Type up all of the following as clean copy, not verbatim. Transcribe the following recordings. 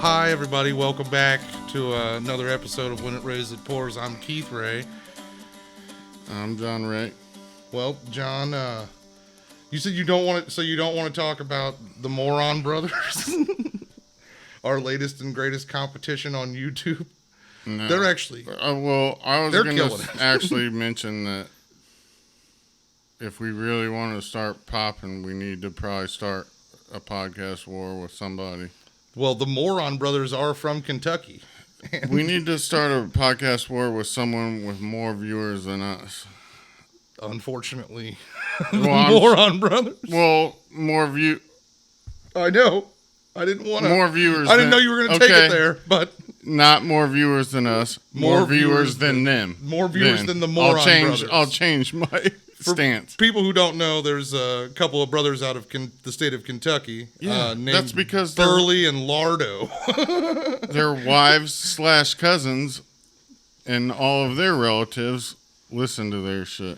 Hi, everybody. Welcome back to another episode of When It Rains, It Pours. I'm Keith Ray. I'm John Ray. Well, John, you said you don't want to talk about the Moron Brothers, our latest and greatest competition on YouTube. No. They're actually. I was going to actually mention that if we really want to start popping, we need to probably start a podcast war with somebody. Well, the Moron Brothers are from Kentucky. We need to start a podcast war with someone with more viewers than us. Unfortunately, Moron Brothers. Well, more view. I know. I didn't want to. More viewers. I didn't know you were going to take it there, but not more viewers than us. More viewers than them. More viewers than the Moron Brothers. I'll change my stance. For people who don't know, there's a couple of brothers out of the state of Kentucky. Named that's because Burley and Lardo. Their wives / cousins and all of their relatives listen to their shit.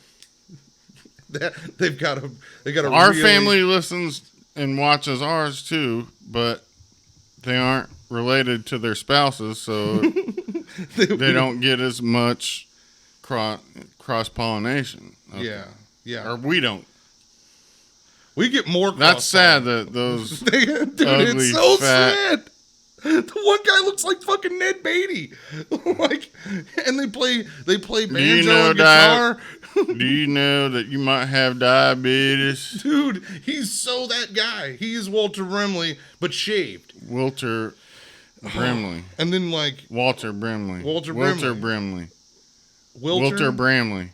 They've got a. Our family listens and watches ours too, but they aren't related to their spouses, so they don't get as much cross-pollination. Okay. Yeah. Or we don't. We get more. That's sad that those dude, ugly, it's so fat, sad. The one guy looks like fucking Ned Beatty. And they play banjo and guitar. Do you know that you might have diabetes? Dude, he's so that guy. He is Walter Brimley, but shaved. Walter Brimley. And then Walter Brimley. Wilter? Bramley.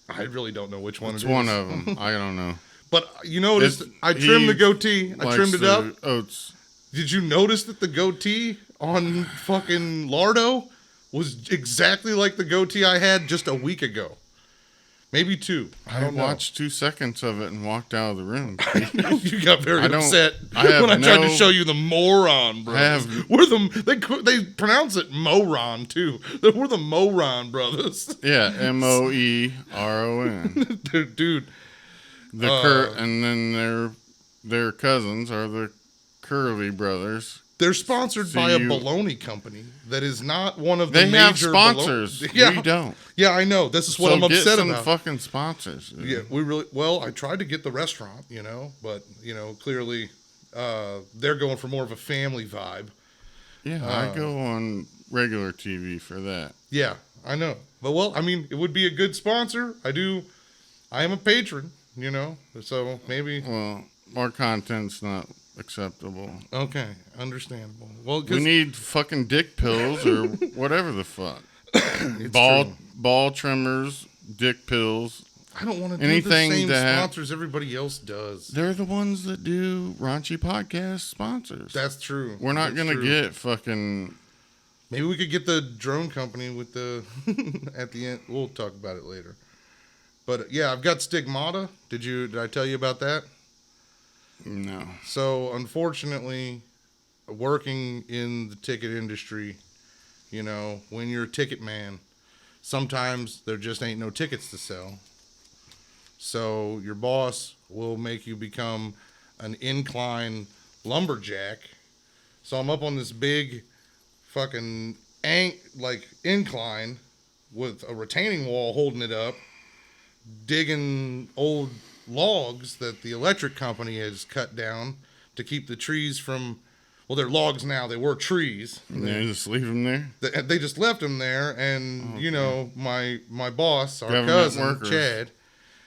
I really don't know which one it's it is. One of them. I don't know. But you noticed I trimmed the goatee. I trimmed it up. Oats. Did you notice that the goatee on fucking Lardo was exactly like the goatee I had just a week ago? Maybe two. I watched 2 seconds of it and walked out of the room. You got very upset when I tried to show you the Moron Brothers. They pronounce it Moron too. We're the Moron Brothers. Yeah, Moeron. Dude. And then their cousins are the Curly Brothers. They're sponsored by a bologna company that is not one of the major. They have sponsors. Yeah. We don't. Yeah, I know. This is what I'm upset about. Get some fucking sponsors. Yeah, I tried to get the restaurant, but clearly they're going for more of a family vibe. Yeah, I go on regular TV for that. Yeah, I know. But it would be a good sponsor. I am a patron, so maybe. Well, our content's not acceptable. Okay, understandable. Well, we need fucking dick pills or whatever the fuck. Ball trimmers, dick pills. I don't want to do the same sponsors everybody else does. They're the ones that do raunchy podcast sponsors. That's true. We're not going to get fucking. Maybe we could get the drone company with the at the end. We'll talk about it later. But yeah, I've got stigmata. Did I tell you about that? No. So, unfortunately, working in the ticket industry, when you're a ticket man, sometimes there just ain't no tickets to sell. So, your boss will make you become an incline lumberjack. So, I'm up on this big fucking incline with a retaining wall holding it up, digging old logs that the electric company has cut down to keep the trees from. Well, they're logs now. They were trees. They just leave them there. They just left them there, and my boss, our Government cousin workers. Chad,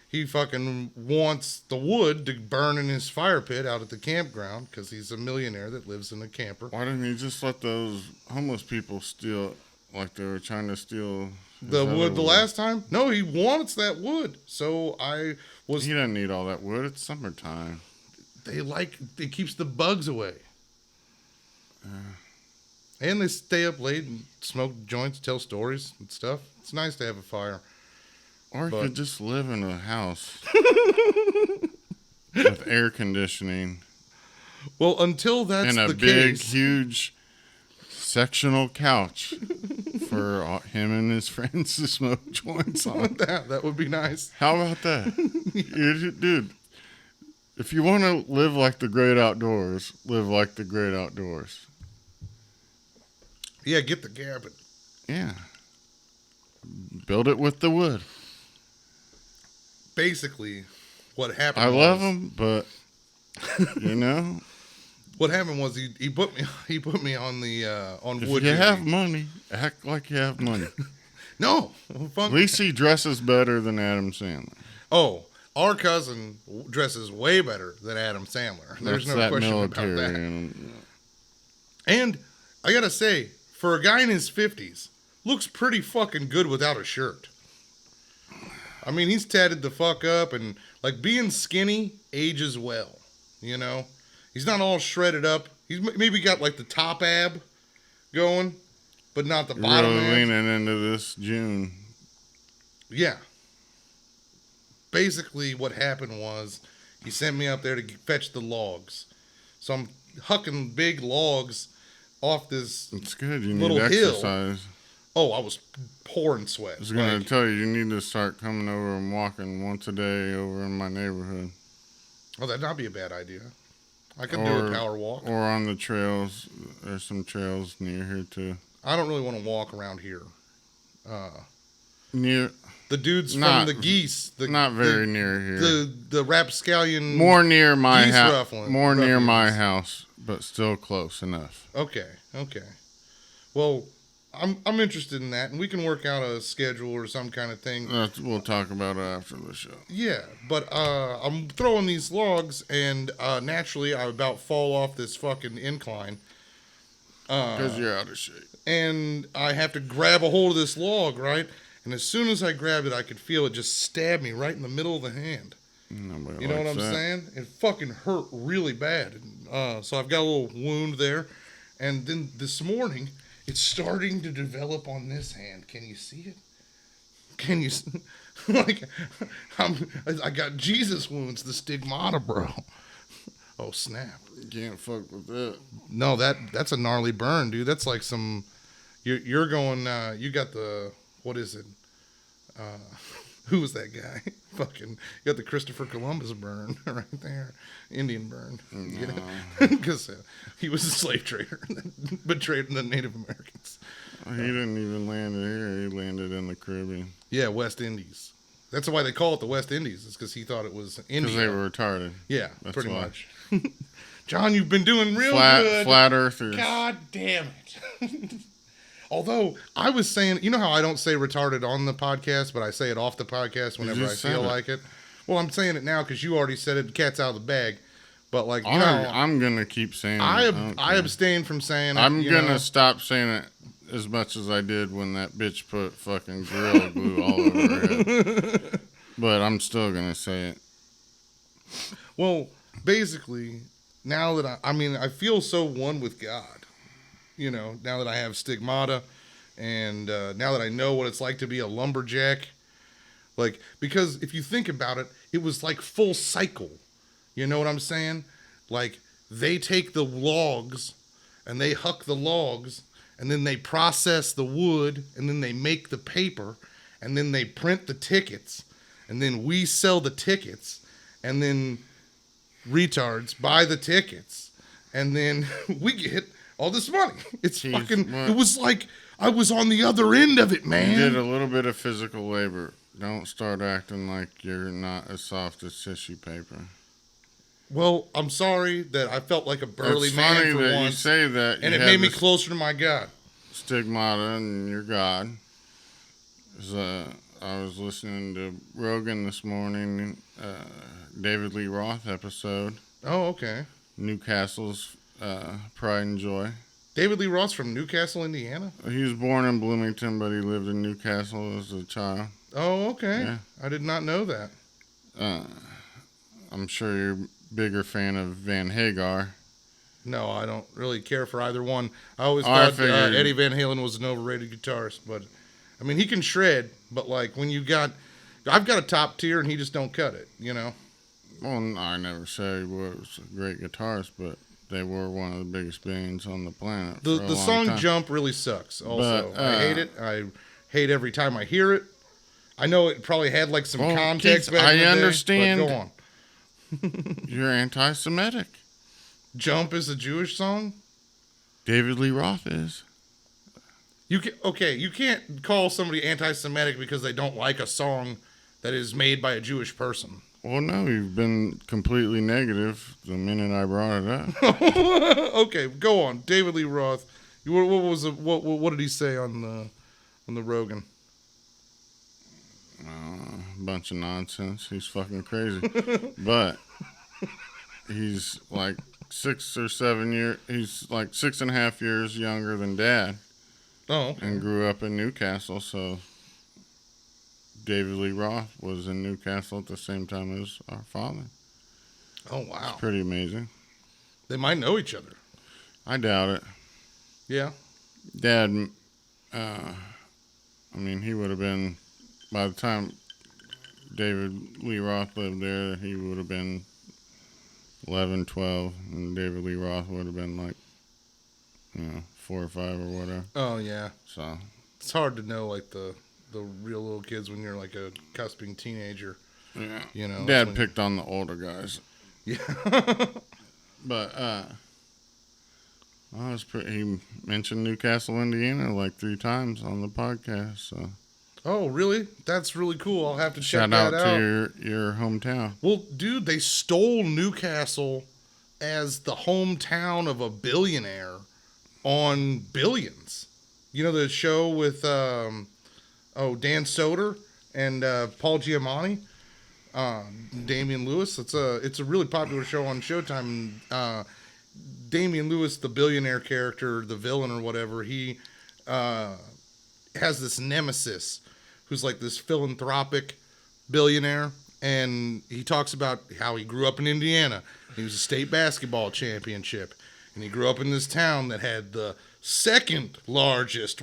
he fucking wants the wood to burn in his fire pit out at the campground because he's a millionaire that lives in a camper. Why didn't he just let those homeless people steal, like they were trying to steal the wood the last time? No, he wants that wood. So he doesn't need all that wood. It's summertime. It keeps the bugs away. And they stay up late and smoke joints, tell stories and stuff. It's nice to have a fire. Or you could just live in a house with air conditioning. Well, until that's and the a big, case. huge sectional couch for him and his friends to smoke joints on. That would be nice. How about that? Dude, if you want to live like the great outdoors, live like the great outdoors. Yeah, get the gabbin. Yeah. Build it with the wood. Basically, what happened I was... love them, but, you know... What happened was he put me on the on If wood you duty. have money, act like you have money. No. At least he dresses better than Adam Sandler. Oh, our cousin dresses way better than Adam Sandler. There's no question about that. And I gotta say, for a guy in his 50s, looks pretty fucking good without a shirt. I mean, he's tatted the fuck up, and like being skinny ages well, you know? He's not all shredded up. He's maybe got like the top ab going, but not the bottom really abs. Leaning into this June. Yeah. Basically, what happened was he sent me up there to fetch the logs. So I'm hucking big logs off this It's good. You little need hill. exercise. Oh, I was pouring sweat. I was going to tell you need to start coming over and walking once a day over in my neighborhood. Oh, that'd not be a bad idea. I could do a power walk. Or on the trails. There's some trails near here, too. I don't really want to walk around here. Near... The dudes from the geese. Not very near here. The rapscallion. More near my house. More near ruffians. my house, but still close enough. Okay. Well, I'm interested in that, and we can work out a schedule or some kind of thing. We'll talk about it after the show. Yeah, but I'm throwing these logs, and naturally I about fall off this fucking incline. Because you're out of shape. And I have to grab a hold of this log, right? And as soon as I grabbed it, I could feel it just stab me right in the middle of the hand. Nobody You know what I'm saying? It fucking hurt really bad. So I've got a little wound there. And then this morning, it's starting to develop on this hand. Can you see it? Can you... Like, I got Jesus wounds, the stigmata, bro. Oh, snap. You can't fuck with that. No, that's a gnarly burn, dude. That's like some... You're going... you got the... What is it? Who was that guy? Fucking, you got the Christopher Columbus burn right there. Indian burn. Because he was a slave trader that betrayed the Native Americans. He didn't even land here. He landed in the Caribbean. Yeah, West Indies. That's why they call it the West Indies. It's because he thought it was India. Because they were retarded. Yeah, That's pretty why. much. John, you've been doing real good. Flat earthers. God damn it. Although, I was saying, you know how I don't say retarded on the podcast, but I say it off the podcast whenever I feel like it? Well, I'm saying it now because you already said it, cat's out of the bag. But, like, you know... I'm going to keep saying it. I abstain from saying it. I'm going to stop saying it as much as I did when that bitch put fucking Gorilla Glue all over her head. But I'm still going to say it. Well, basically, now that I feel so one with God. You know, now that I have stigmata and now that I know what it's like to be a lumberjack. Like, because if you think about it, it was like full cycle. You know what I'm saying? Like, they take the logs and they huck the logs and then they process the wood and then they make the paper and then they print the tickets and then we sell the tickets and then retards buy the tickets and then we get all this money. It's fucking... It was like I was on the other end of it, man. You did a little bit of physical labor. Don't start acting like you're not as soft as tissue paper. Well, I'm sorry that I felt like a burly man for that once. You say that, and it made me closer to my God. Stigmata and your God. I was listening to Rogan this morning, David Lee Roth episode. Oh, okay. Newcastle's Pride and Joy. David Lee Roth's from Newcastle, Indiana? He was born in Bloomington, but he lived in Newcastle as a child. Oh, okay. Yeah. I did not know that. I'm sure you're a bigger fan of Van Hagar. No, I don't really care for either one. I always thought Eddie Van Halen was an overrated guitarist, but I mean, he can shred, but like when I've got a top tier and he just don't cut it, you know? Well, I never say he was a great guitarist, but they were one of the biggest bands on the planet. The song time. Jump really sucks also. But, I hate it. I hate every time I hear it. I know it probably had like some context back in the day. I understand. But go on. You're anti-Semitic. Jump is a Jewish song? David Lee Roth is. You can't call somebody anti-Semitic because they don't like a song that is made by a Jewish person. Well, no, you've been completely negative the minute I brought it up. Okay, go on, David Lee Roth. What did he say on the Rogan? A bunch of nonsense. He's fucking crazy, but he's like 6 or 7 years. He's like 6.5 years younger than Dad. Oh, okay. And grew up in Newcastle, so David Lee Roth was in Newcastle at the same time as our father. Oh, wow. It's pretty amazing. They might know each other. I doubt it. Yeah. Dad, he would have been, by the time David Lee Roth lived there, he would have been 11, 12, and David Lee Roth would have been like, 4 or 5 or whatever. Oh, yeah. So it's hard to know, like, the real little kids when you're, like, a cusping teenager. Yeah. Dad picked on the older guys. Yeah. But, he mentioned Newcastle, Indiana, like 3 times on the podcast, so. Oh, really? That's really cool. I'll have to check Shout that out. Shout out to your hometown. Well, dude, they stole Newcastle as the hometown of a billionaire on Billions. You know the show with Dan Soder and Paul Giamatti, Damian Lewis. It's a really popular show on Showtime. Damian Lewis, the billionaire character, the villain or whatever, he has this nemesis who's like this philanthropic billionaire, and he talks about how he grew up in Indiana. He was a state basketball championship, and he grew up in this town that had the second largest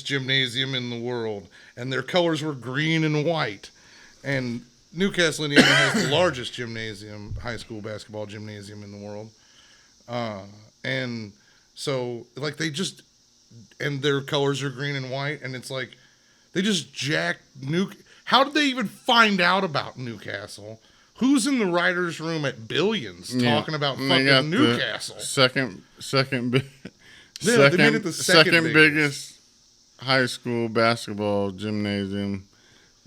gymnasium in the world, and their colors were green and white. And Newcastle, Indiana has the largest high school basketball gymnasium in the world. And so, like, and their colors are green and white, and it's like, they just jacked How did they even find out about Newcastle? Who's in the writer's room at Billions talking about fucking Newcastle? Second They made it the second biggest high school basketball gymnasium,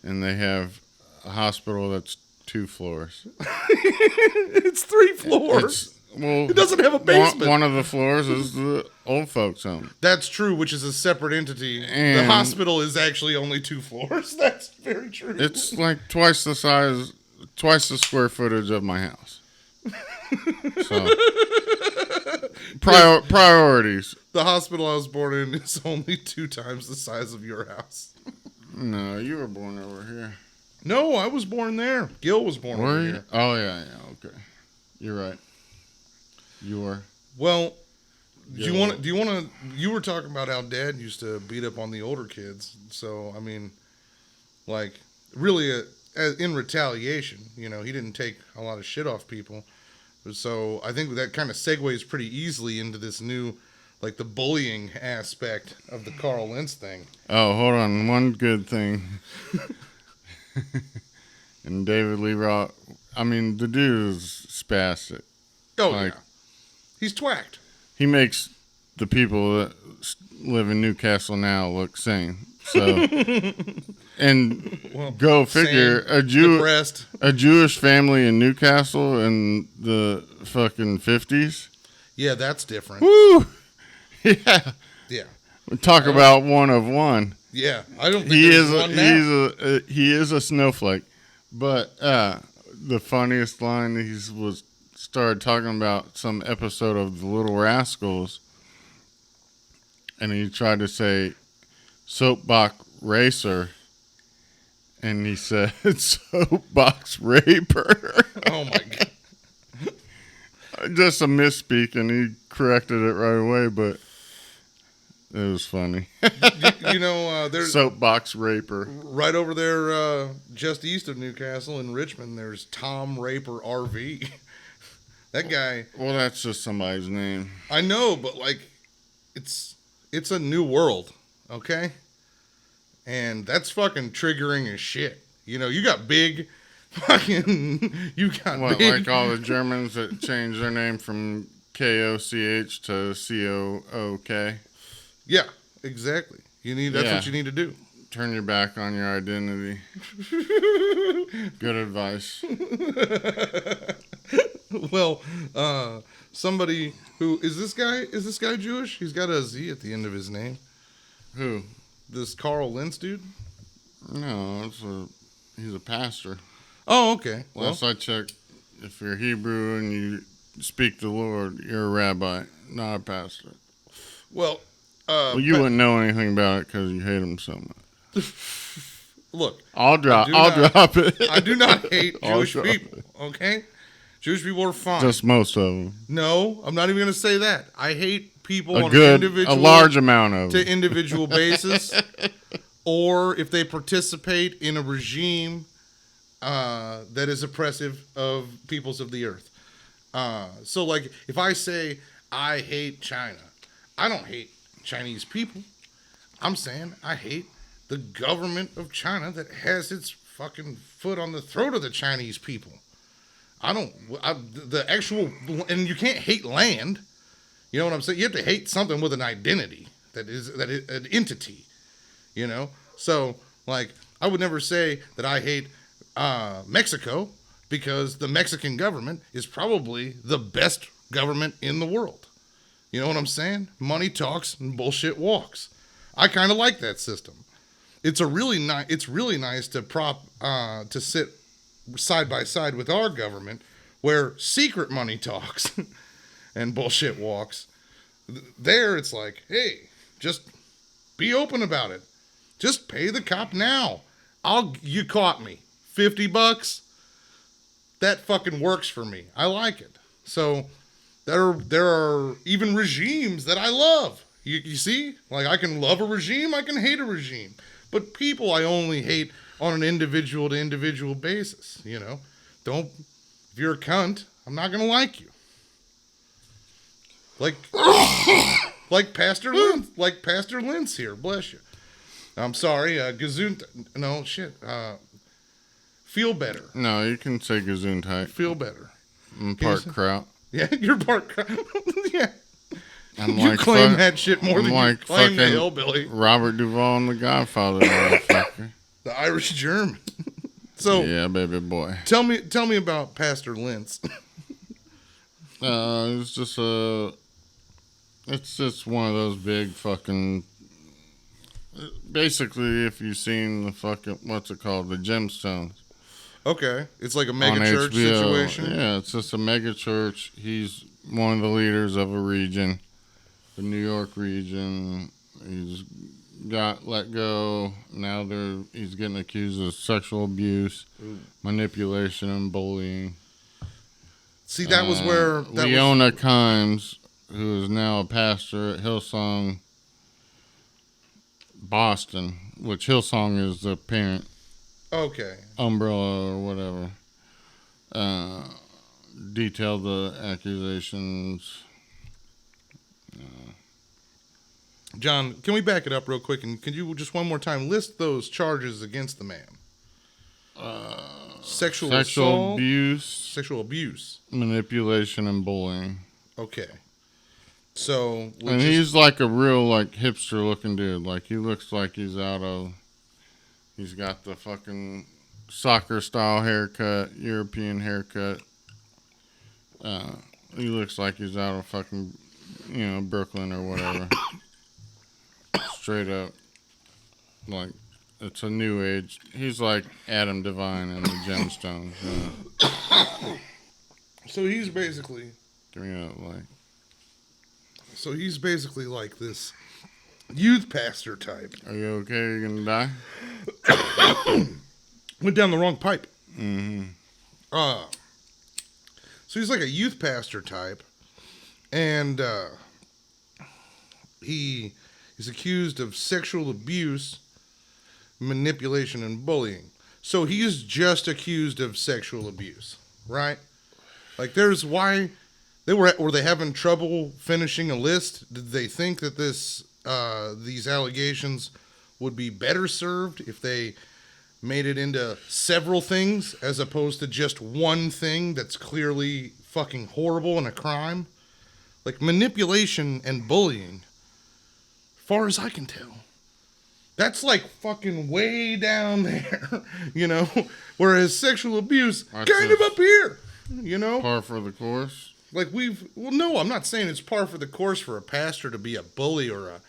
and they have a hospital that's 2 floors. It's 3 floors. It doesn't have a basement. One of the floors is the old folks' home. That's true, which is a separate entity. And the hospital is actually only 2 floors. That's very true. It's like twice the square footage of my house. So, priorities. The hospital I was born in is only 2 times the size of your house. No, you were born over here. No, I was born there. Gil was born over here. Oh, yeah, okay. You're right. You were. Well, you were talking about how Dad used to beat up on the older kids. So, I mean, like, really, in retaliation, he didn't take a lot of shit off people. So I think that kind of segues pretty easily into this new, like, the bullying aspect of the Carl Lentz thing. Oh, hold on. One good thing. And David Lee Roth, the dude is spastic. Oh, yeah. He's twacked. He makes the people that live in Newcastle now look sane. So, and go figure, a Jewish family in Newcastle in the fucking 50s. Yeah, that's different. Woo! Yeah. Yeah. Talk about one of one. Yeah, I don't think there's one now. He is a snowflake. But the funniest line started talking about some episode of The Little Rascals, and he tried to say soapbox racer, and he said soapbox raper. Oh my god! Just a misspeak, and he corrected it right away, but it was funny. There's soapbox raper right over there, just east of Newcastle in Richmond. There's Tom Raper RV. That guy. Well, that's just somebody's name. I know, but like, it's a new world, okay? And that's fucking triggering as shit. You got big, fucking. Like all the Germans that changed their name from KOCH to COOK. Yeah, exactly. That's Yeah. what you need to do. Turn your back on your identity. Good advice. Well, somebody who is this guy? Is this guy Jewish? He's got a Z at the end of his name. Who? This Carl Lentz dude. No, he's a pastor. Oh, okay. Well, Last I checked, if you're Hebrew and you speak the Lord, you're a rabbi, not a pastor. well, You wouldn't know anything about it because you hate him so much. look, I'll drop it. I do not hate I'll Jewish drop people. Okay, Jewish people are fine. Just most of them. No, I'm not even going to say that. I hate people on A large amount of to them. individual basis, or if they participate in a regime that is oppressive of peoples of the earth. So, like, if I say I hate China, I don't hate Chinese people. I'm saying I hate the government of China that has its fucking foot on the throat of the Chinese people. The actual, and you can't hate land. You know what I'm saying? You have to hate something with an identity that is an entity. You know? So, like, I would never say that I hate Mexico because the Mexican government is probably the best government in the world. You know what I'm saying? Money talks and bullshit walks. I kind of like that system. It's really nice to sit side by side with our government, where secret money talks and bullshit walks. There, it's like, hey, just be open about it. Just pay the cop now. You caught me. $50. That fucking works for me. I like it. So there are even regimes that I love. You see? Like, I can love a regime, I can hate a regime. But people I only hate on an individual to individual basis, you know? If you're a cunt, I'm not going to like you. Like Pastor Lentz here, bless you. I'm sorry, Gesundheit. No, shit. Feel better. No, you can say Gesundheit. Feel better. I'm part kraut. Yeah, you're part kraut. Yeah. You claim that shit more than you claim the hillbilly. Robert Duvall and the Godfather, motherfucker. The Irish German. So yeah, baby boy. Tell me about Pastor Lentz. It's just one of those big fucking. Basically, if you've seen the fucking what's it called, the Gemstones. Okay, it's like a mega church situation. Yeah, it's just a mega church. He's one of the leaders of a region, the New York region. He's got let go. Now he's getting accused of sexual abuse, manipulation, and bullying. See, that was where Leona Kimes, who is now a pastor at Hillsong Boston, which Hillsong is the parent. Okay. Umbrella or whatever. Detailed the accusations. John, can we back it up real quick? And can you just one more time list those charges against the man? Sexual assault, abuse. Sexual abuse. Manipulation and bullying. Okay. So. And he's like a real hipster looking dude. Like he looks like he's he's got the fucking soccer style haircut, European haircut. He looks like he's out of fucking, Brooklyn or whatever. Straight up. Like, it's a new age. He's like Adam Devine in the Gemstones. So he's basically. So he's basically like this youth pastor type. Are you okay? You're gonna die? Went down the wrong pipe. Mm-hmm. So he's like a youth pastor type, and he is accused of sexual abuse, manipulation, and bullying. So he's just accused of sexual abuse, right? Like, there's why were they having trouble finishing a list? Did they think that these allegations would be better served if they made it into several things as opposed to just one thing that's clearly fucking horrible and a crime? Like, manipulation and bullying, far as I can tell. That's like fucking way down there, you know? Whereas sexual abuse, That's kind of up here, you know? Par for the course. Like no, I'm not saying it's par for the course for a pastor to be a bully or a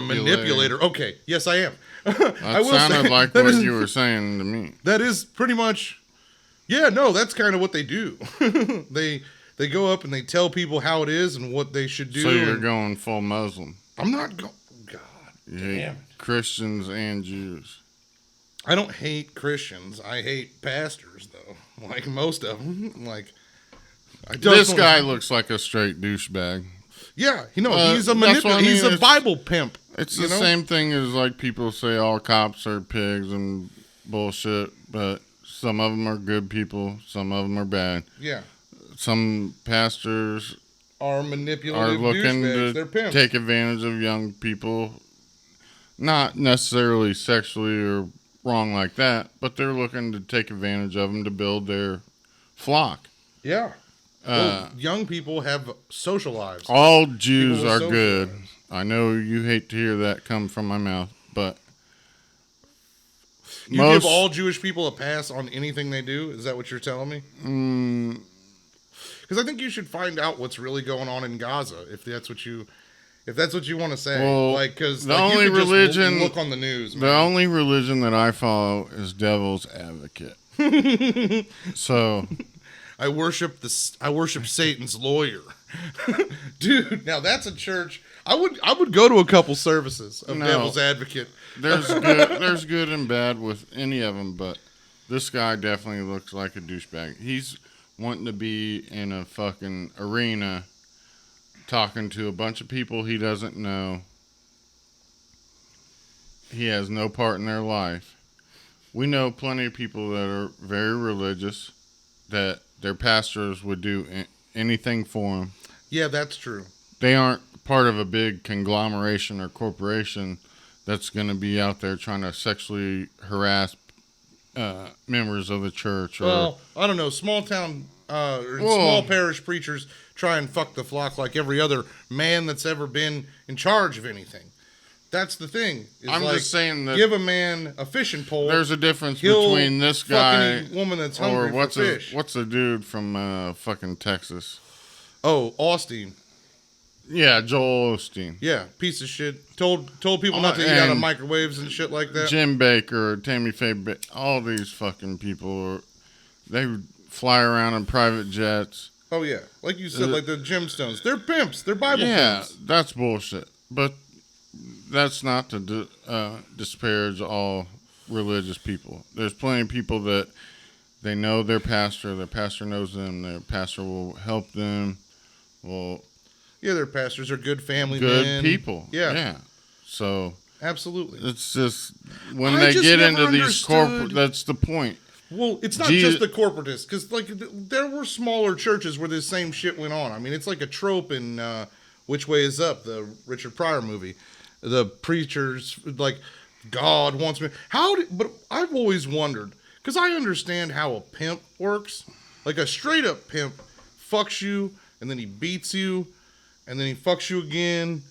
manipulator. Okay, yes, I am. That sounded like what you were saying to me. That is pretty much, yeah, no, that's kind of what they do. They go up and they tell people how it is and what they should do. So you're going full Muslim. I'm not going, God You damn hate it. Christians and Jews. I don't hate Christians. I hate pastors, though. Like most of them. Like, This guy looks like a straight douchebag. Yeah, he's a manipulator. He's a Bible pimp. It's the same thing as like people say all cops are pigs and bullshit, but some of them are good people, some of them are bad. Yeah. Some pastors are manipulative looking douchebags. They're to pimps. take advantage of young people, not necessarily sexually or wrong like that, but they're looking to take advantage of them to build their flock. Yeah. Well, young people have social lives. All Jews are good. Lives. I know you hate to hear that come from my mouth, but you give all Jewish people a pass on anything they do? Is that what you're telling me? Because I think you should find out what's really going on in Gaza if that's what you want to say. Well, like, because the only religion look on the news. Man. The only religion that I follow is Devil's Advocate. So I worship Satan's lawyer. Dude, now that's a church. I would go to a couple services of Devil's Advocate. There's good and bad with any of them, but this guy definitely looks like a douchebag. He's wanting to be in a fucking arena talking to a bunch of people he doesn't know. He has no part in their life. We know plenty of people that are very religious that their pastors would do anything for them. Yeah, that's true. They aren't part of a big conglomeration or corporation that's going to be out there trying to sexually harass members of the church. Well, I don't know. Small town small parish preachers try and fuck the flock like every other man that's ever been in charge of anything. That's the thing. I'm just saying that give a man a fishing pole. There's a difference between this guy and woman that's hungry for fish. What's the dude from fucking Texas? Oh, Austin. Yeah, Joel Osteen. Yeah, piece of shit. Told people not to eat out of microwaves and shit like that. Jim Baker, Tammy Faye, all these fucking people, they fly around in private jets. Oh yeah, like you said, like the gemstones. They're pimps. They're Bible pimps. Yeah, that's bullshit. But that's not to disparage all religious people. There's plenty of people that they know their pastor knows them, their pastor will help them. Yeah, their pastors are good family good men. People. Yeah. So absolutely. It's just when they get into these corporate, that's the point. Well, it's not just the corporatists, because like there were smaller churches where this same shit went on. I mean, it's like a trope in Which Way Is Up, the Richard Pryor movie. The preachers like God wants me. But I've always wondered, because I understand how a pimp works. Like a straight up pimp fucks you and then he beats you. And then he fucks you again,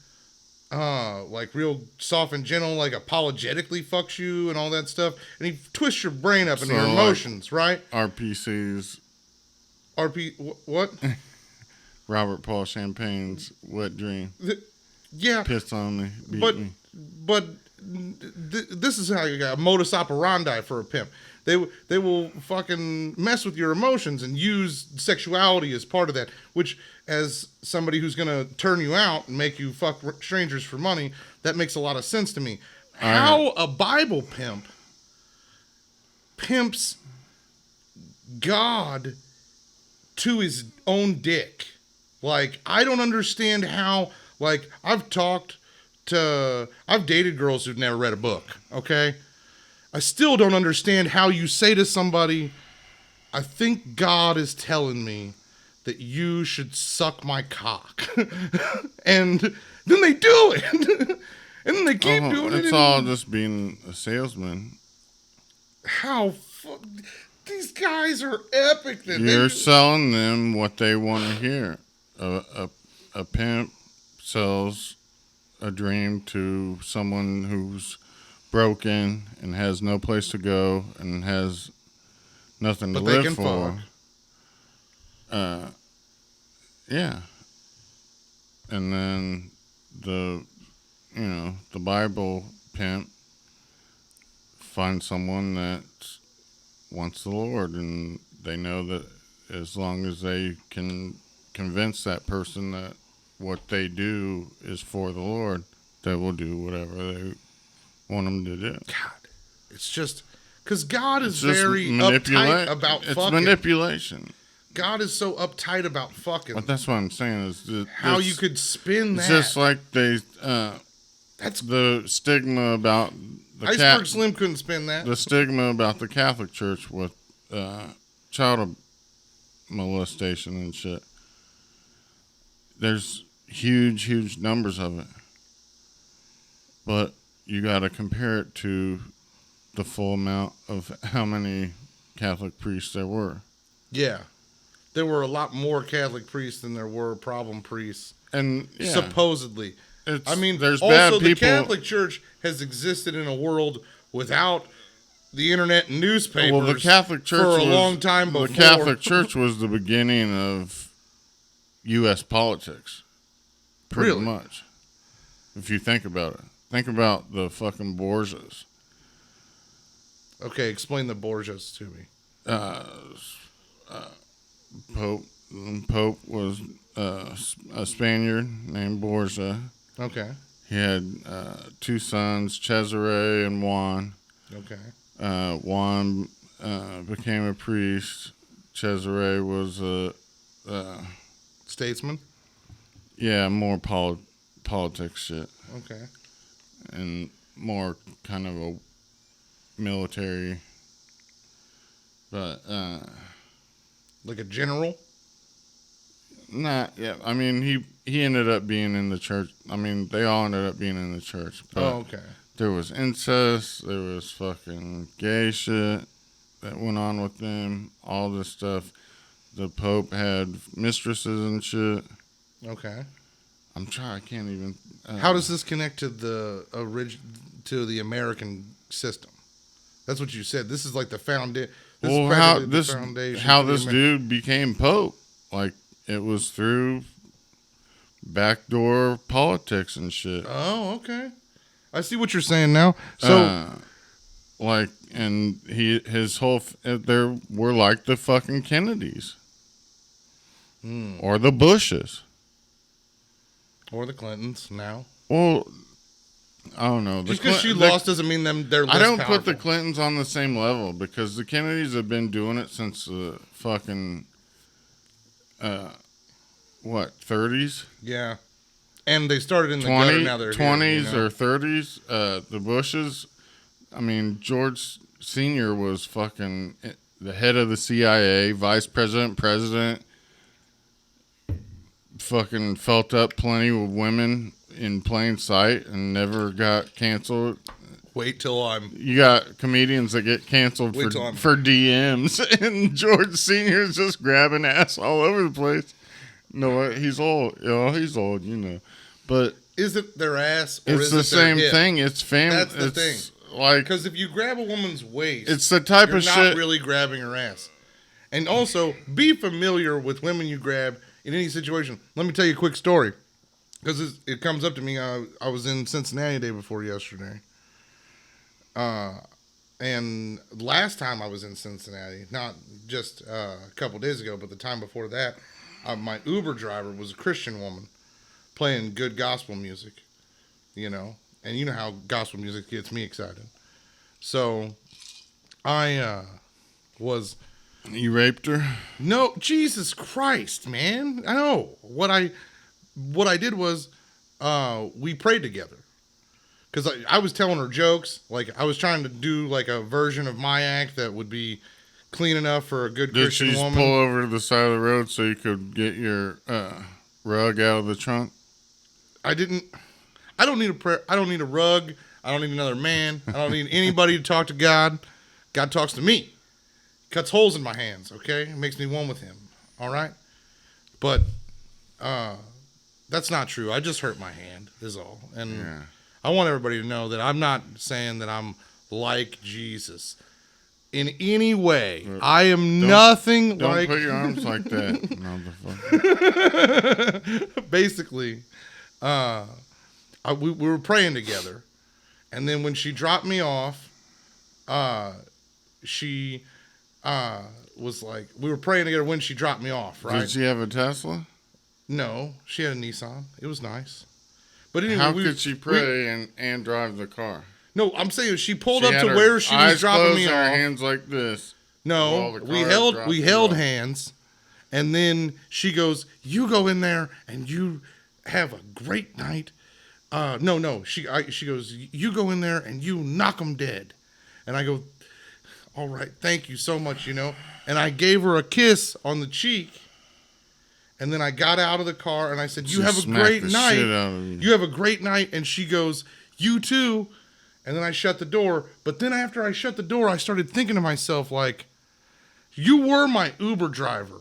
like real soft and gentle, like apologetically fucks you and all that stuff. And he twists your brain up into your emotions, right? RPC's. What? Robert Paul Champagne's Wet Dream. Yeah. Pissed on me, beat me. But this is how you got a modus operandi for a pimp. They will fucking mess with your emotions and use sexuality as part of that, which, as somebody who's going to turn you out and make you fuck strangers for money, that makes a lot of sense to me. How a Bible pimp pimps God to his own dick. Like, I don't understand how, like, I've dated girls who've never read a book, okay? I still don't understand how you say to somebody, I think God is telling me that you should suck my cock. And then they do it. And then they keep doing it. It's all just being a salesman. These guys are epic. You're selling them what they want to hear. A pimp sells a dream to someone who's broken and has no place to go and has nothing to But they live can for. fuck. Yeah. And then the Bible pimp finds someone that wants the Lord, and they know that as long as they can convince that person that what they do is for the Lord, they will do whatever they want them to do. God, it's just because God is It's just very uptight about it's fucking. manipulation. God is so uptight about fucking. But that's what I'm saying is How you could spin that. It's just like That's the stigma about the Iceberg Slim couldn't spin that. the stigma about the Catholic Church with child molestation and shit. There's huge numbers of it, but you got to compare it to the full amount of how many Catholic priests there were. Yeah, there were a lot more Catholic priests than there were problem priests. And supposedly, I mean, there's also bad the people. Catholic Church has existed in a world without the internet and newspapers. Well, the Catholic Church for a long time before. The Catholic Church was the beginning of U.S. politics, pretty Really? much. If you think about it, think about the fucking Borgias. Okay, explain the Borgias to me. Pope was a Spaniard named Borgia. Okay. He had two sons, Cesare and Juan. Okay. Juan became a priest. Cesare was a statesman. Yeah, more politics shit, Okay. and more kind of a military. But Like a general. yeah. I mean, he ended up being in the church. I mean, they all ended up being in the church. But Oh, okay. there was incest. There was fucking gay shit that went on with them. All this stuff. The Pope had mistresses and shit. Okay. I can't even. How does this connect to the to the American system? That's what you said. This is like the foundation. How this dude became Pope? Like, it was through backdoor politics and shit. Oh, okay. I see what you're saying now. So, and his whole there were like the fucking Kennedys or the Bushes. Or the Clintons now. Well, I don't know. Just because she lost doesn't mean they're less I don't powerful. put the Clintons on the same level because the Kennedys have been doing it since the fucking 30s? Yeah. And they started in the gutter, now they're 20s here, you know? or 30s. The Bushes, I mean, George Sr. was fucking the head of the CIA, vice president, fucking felt up plenty with women in plain sight and never got canceled. Wait till I'm... You got comedians that get canceled for DMs, and George Sr. is just grabbing ass all over the place. No, he's old. He's old, But is it their ass or it's is the it same their hip? thing. It's family. That's the thing. Like, because if you grab a woman's waist, it's the type you're of not shit. really grabbing her ass. And also, be familiar with women you grab in any situation. Let me tell you a quick story. Because it comes up to me. I was in Cincinnati day before yesterday. And last time I was in Cincinnati, not just a couple days ago, but the time before that, my Uber driver was a Christian woman playing good gospel music, and you know how gospel music gets me excited. So I was... You raped her? No, Jesus Christ, man. I know. What I did was we prayed together. Because I was telling her jokes. Like, I was trying to do, like, a version of my act that would be clean enough for a good Christian woman. Did she pull over to the side of the road so you could get your rug out of the trunk? I didn't. I don't need a prayer. I don't need a rug. I don't need another man. I don't need anybody to talk to God. God talks to me. Cuts holes in my hands, okay? It makes me one with him, all right? But That's not true. I just hurt my hand, is all. And Yeah. I want everybody to know that I'm not saying that I'm like Jesus in any way. I am nothing Don't like. put your arms like that, motherfucker. Basically, we were praying together, and then when she dropped me off, she was like, we were praying together when she dropped me off, right? Did she have a Tesla? No, she had a Nissan. It was nice. But anyway, how could she pray and drive the car? No, I'm saying she pulled She up to where she was dropping me off. off. Hands like this. No, we held hands, and then she goes, "You go in there and you have a great night." No. She goes, "You go in there and you knock them dead," and I go, "All right, thank you so much," And I gave her a kiss on the cheek. And then I got out of the car and I said, "You have a great night. You have a great night." And she goes, "You too." And then I shut the door. But then after I shut the door, I started thinking to myself, like, you were my Uber driver.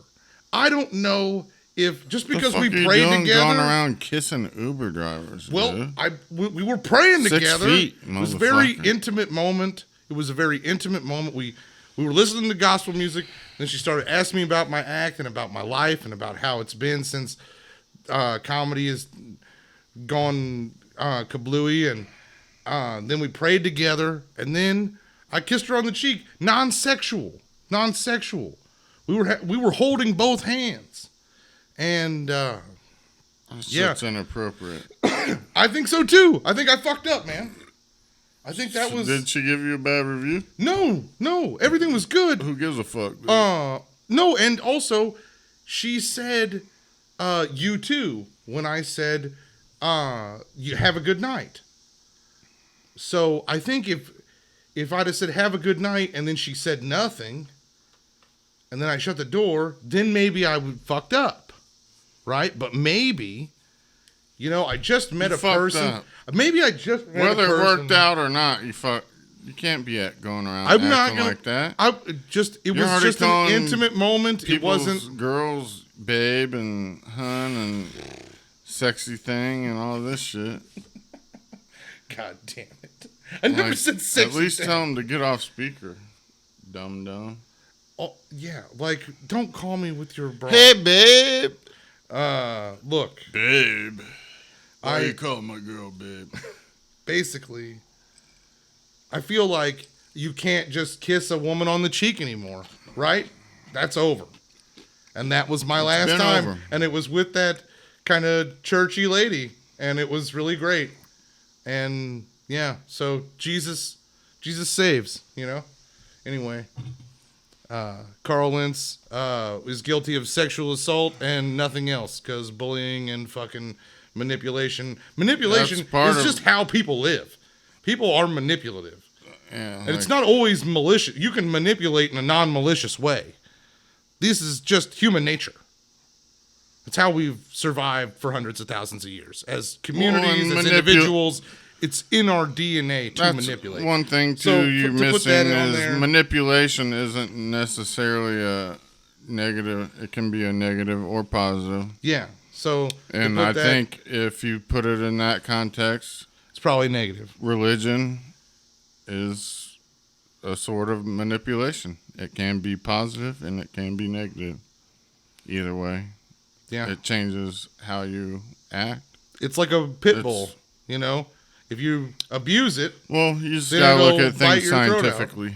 I don't know if just because we prayed together. Going around kissing Uber drivers. Well, dude. we were praying 6 together. feet, it was a very intimate moment. It was a very intimate moment. We were listening to gospel music. Then she started asking me about my act and about my life and about how it's been since comedy has gone kablooey. And then we prayed together. And then I kissed her on the cheek. Non-sexual. We were holding both hands. And That's inappropriate. I think so too. I think I fucked up, man. I think that was. Did she give you a bad review? No. Everything was good. Who gives a fuck? Dude? No, and also, she said, "You too." When I said, "You have a good night." So I think if I'd have said "have a good night" and then she said nothing, and then I shut the door, then maybe I would fucked up, right? But maybe. I just met a person. Up. Maybe I just met whether a person. It worked out or not, you can't be going around I'm acting not gonna, like that. It was just an intimate moment. It wasn't girls, babe, and hun, and sexy thing, and all this shit. God damn it! I never said sexy. At least thing. tell them to get off speaker, dumb. Oh yeah, like don't call me with your bra. Hey babe. Look, babe. Why you call my girl babe? Basically, I feel like you can't just kiss a woman on the cheek anymore, right? That's over. And that was my last time. Over. And it was with that kind of churchy lady. And it was really great. And yeah, so Jesus saves, Anyway, Carl Lentz is guilty of sexual assault and nothing else because bullying and fucking manipulation is just how people live. People are manipulative. Yeah, and it's not always malicious. You can manipulate in a non-malicious way. This is just human nature. It's how we've survived for hundreds of thousands of years. As communities, as individuals, it's in our DNA to manipulate. One thing, too, you're missing is manipulation isn't necessarily a negative. It can be a negative or positive. Yeah. So, and I think if you put it in that context, it's probably negative. Religion is a sort of manipulation. It can be positive and it can be negative. Either way. Yeah. It changes how you act. It's like a pit bull, If you abuse it, well, you just gotta look at things scientifically.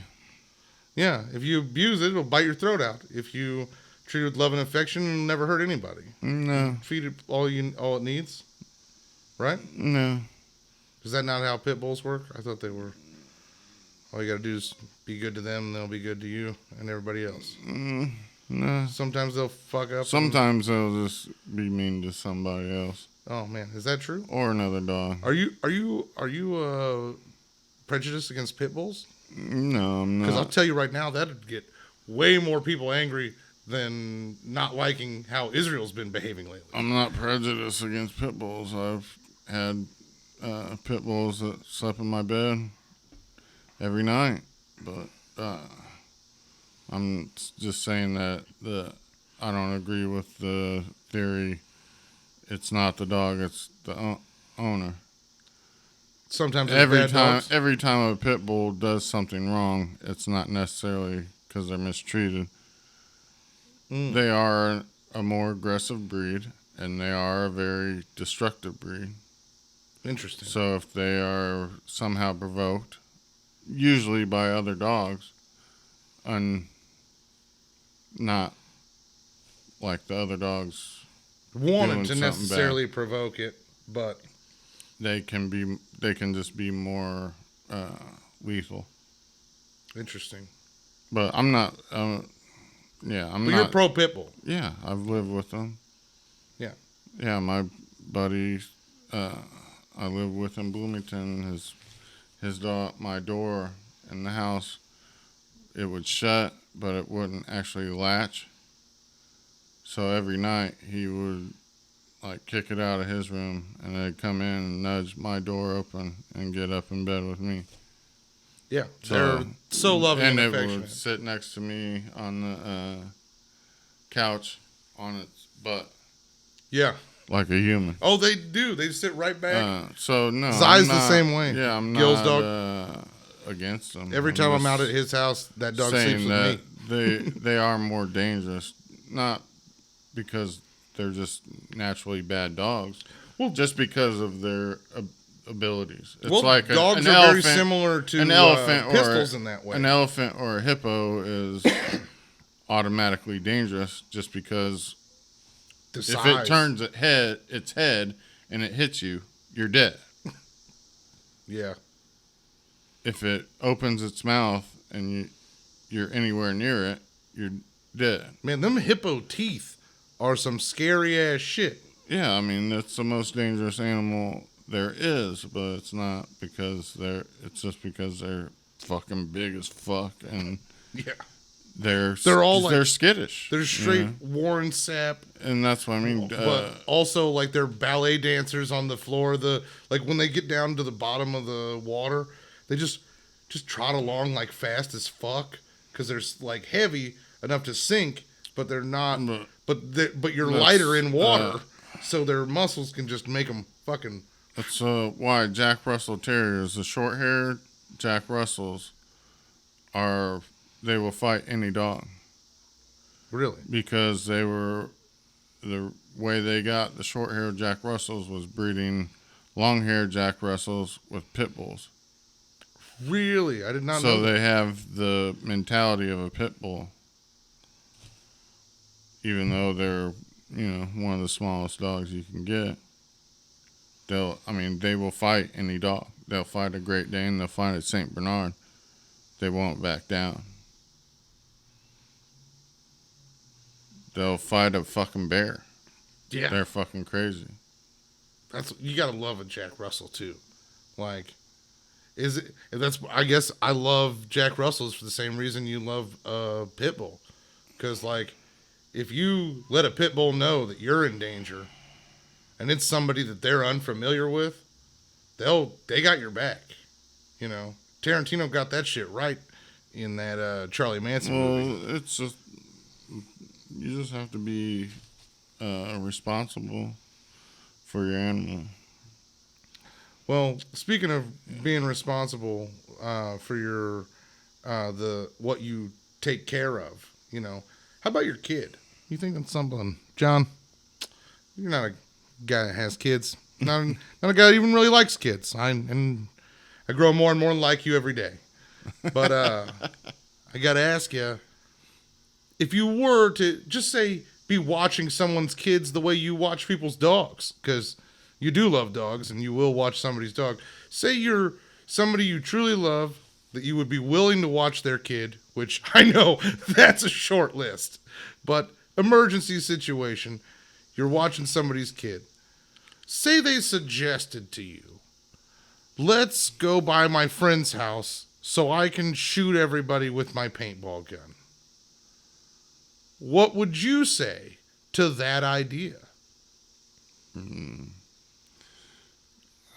Yeah. If you abuse it, it'll bite your throat out. If you treat it with love and affection and never hurt anybody. No. Feed it all it needs. Right? No. Is that not how pit bulls work? I thought they were. All you got to do is be good to them and they'll be good to you and everybody else. No. Sometimes they'll fuck up. Sometimes they'll just be mean to somebody else. Oh man, is that true? Or another dog. Are you prejudiced against pit bulls? No, I'm not. Because I'll tell you right now, that'd get way more people angry than not liking how Israel's been behaving lately. I'm not prejudiced against pit bulls. I've had pit bulls that slept in my bed every night, but I'm just saying that I don't agree with the theory it's not the dog, it's the owner. Sometimes it's bad dogs. Every time a pit bull does something wrong, it's not necessarily because they're mistreated. They are a more aggressive breed, and they are a very destructive breed. Interesting. So if they are somehow provoked, usually by other dogs, and not like the other dogs wanted to necessarily provoke it, but they can just be more lethal. Interesting. But I'm not. You're pro pit bull. Yeah, I've lived with them. Yeah. Yeah, my buddy, I live with in Bloomington. His dog, my door in the house, it would shut, but it wouldn't actually latch. So every night he would like kick it out of his room, and they'd come in and nudge my door open and get up in bed with me. Yeah, they're so loving and affectionate. And it would sit next to me on the couch on its butt. Yeah. Like a human. Oh, they do. They sit right back. So, no. Zai's the same way. Yeah, I'm Gil's not dog. Against them. Every time I'm out at his house, that dog sleeps with me. They are more dangerous. Not because they're just naturally bad dogs. Well, just because of their abilities. It's like dogs an are elephant, very similar to an elephant pistols in that way. An elephant or a hippo is automatically dangerous just because if it turns its head and it hits you, you're dead. Yeah. If it opens its mouth and you're anywhere near it, you're dead. Man, them hippo teeth are some scary ass shit. Yeah, I mean, it's the most dangerous animal there is, but it's not because it's just because they're fucking big as fuck and yeah. They're skittish. They're straight Warren Sapp. And that's what I mean. But also, like, they're ballet dancers on the floor. Like, when they get down to the bottom of the water, they just trot along, like, fast as fuck. Because they're, like, heavy enough to sink, but they're not. But you're lighter in water, so their muscles can just make them fucking. That's why Jack Russell Terriers, the short-haired Jack Russells, they will fight any dog. Really? Because the way they got the short-haired Jack Russells was breeding long-haired Jack Russells with pit bulls. Really? I did not know. So they have the mentality of a pit bull, even though they're, one of the smallest dogs you can get. They will fight any dog. They'll fight a Great Dane. They'll fight a Saint Bernard. They won't back down. They'll fight a fucking bear. Yeah. They're fucking crazy. You gotta love a Jack Russell too. Like, I guess I love Jack Russells for the same reason you love a pit bull. Because, like, if you let a pit bull know that you're in danger and it's somebody that they're unfamiliar with, they got your back. Tarantino got that shit right in that Charlie Manson movie. Well, it's just, you just have to be responsible for your animal. Well, speaking of being responsible for your what you take care of, how about your kid? You think that's something, John? You're not a guy that has kids. Not a guy that even really likes kids. I grow more and more like you every day. But I got to ask you, if you were to just say be watching someone's kids the way you watch people's dogs, because you do love dogs and you will watch somebody's dog. Say you're somebody you truly love that you would be willing to watch their kid, which I know that's a short list, but emergency situation, you're watching somebody's kid. Say they suggested to you, let's go by my friend's house so I can shoot everybody with my paintball gun. What would you say to that idea?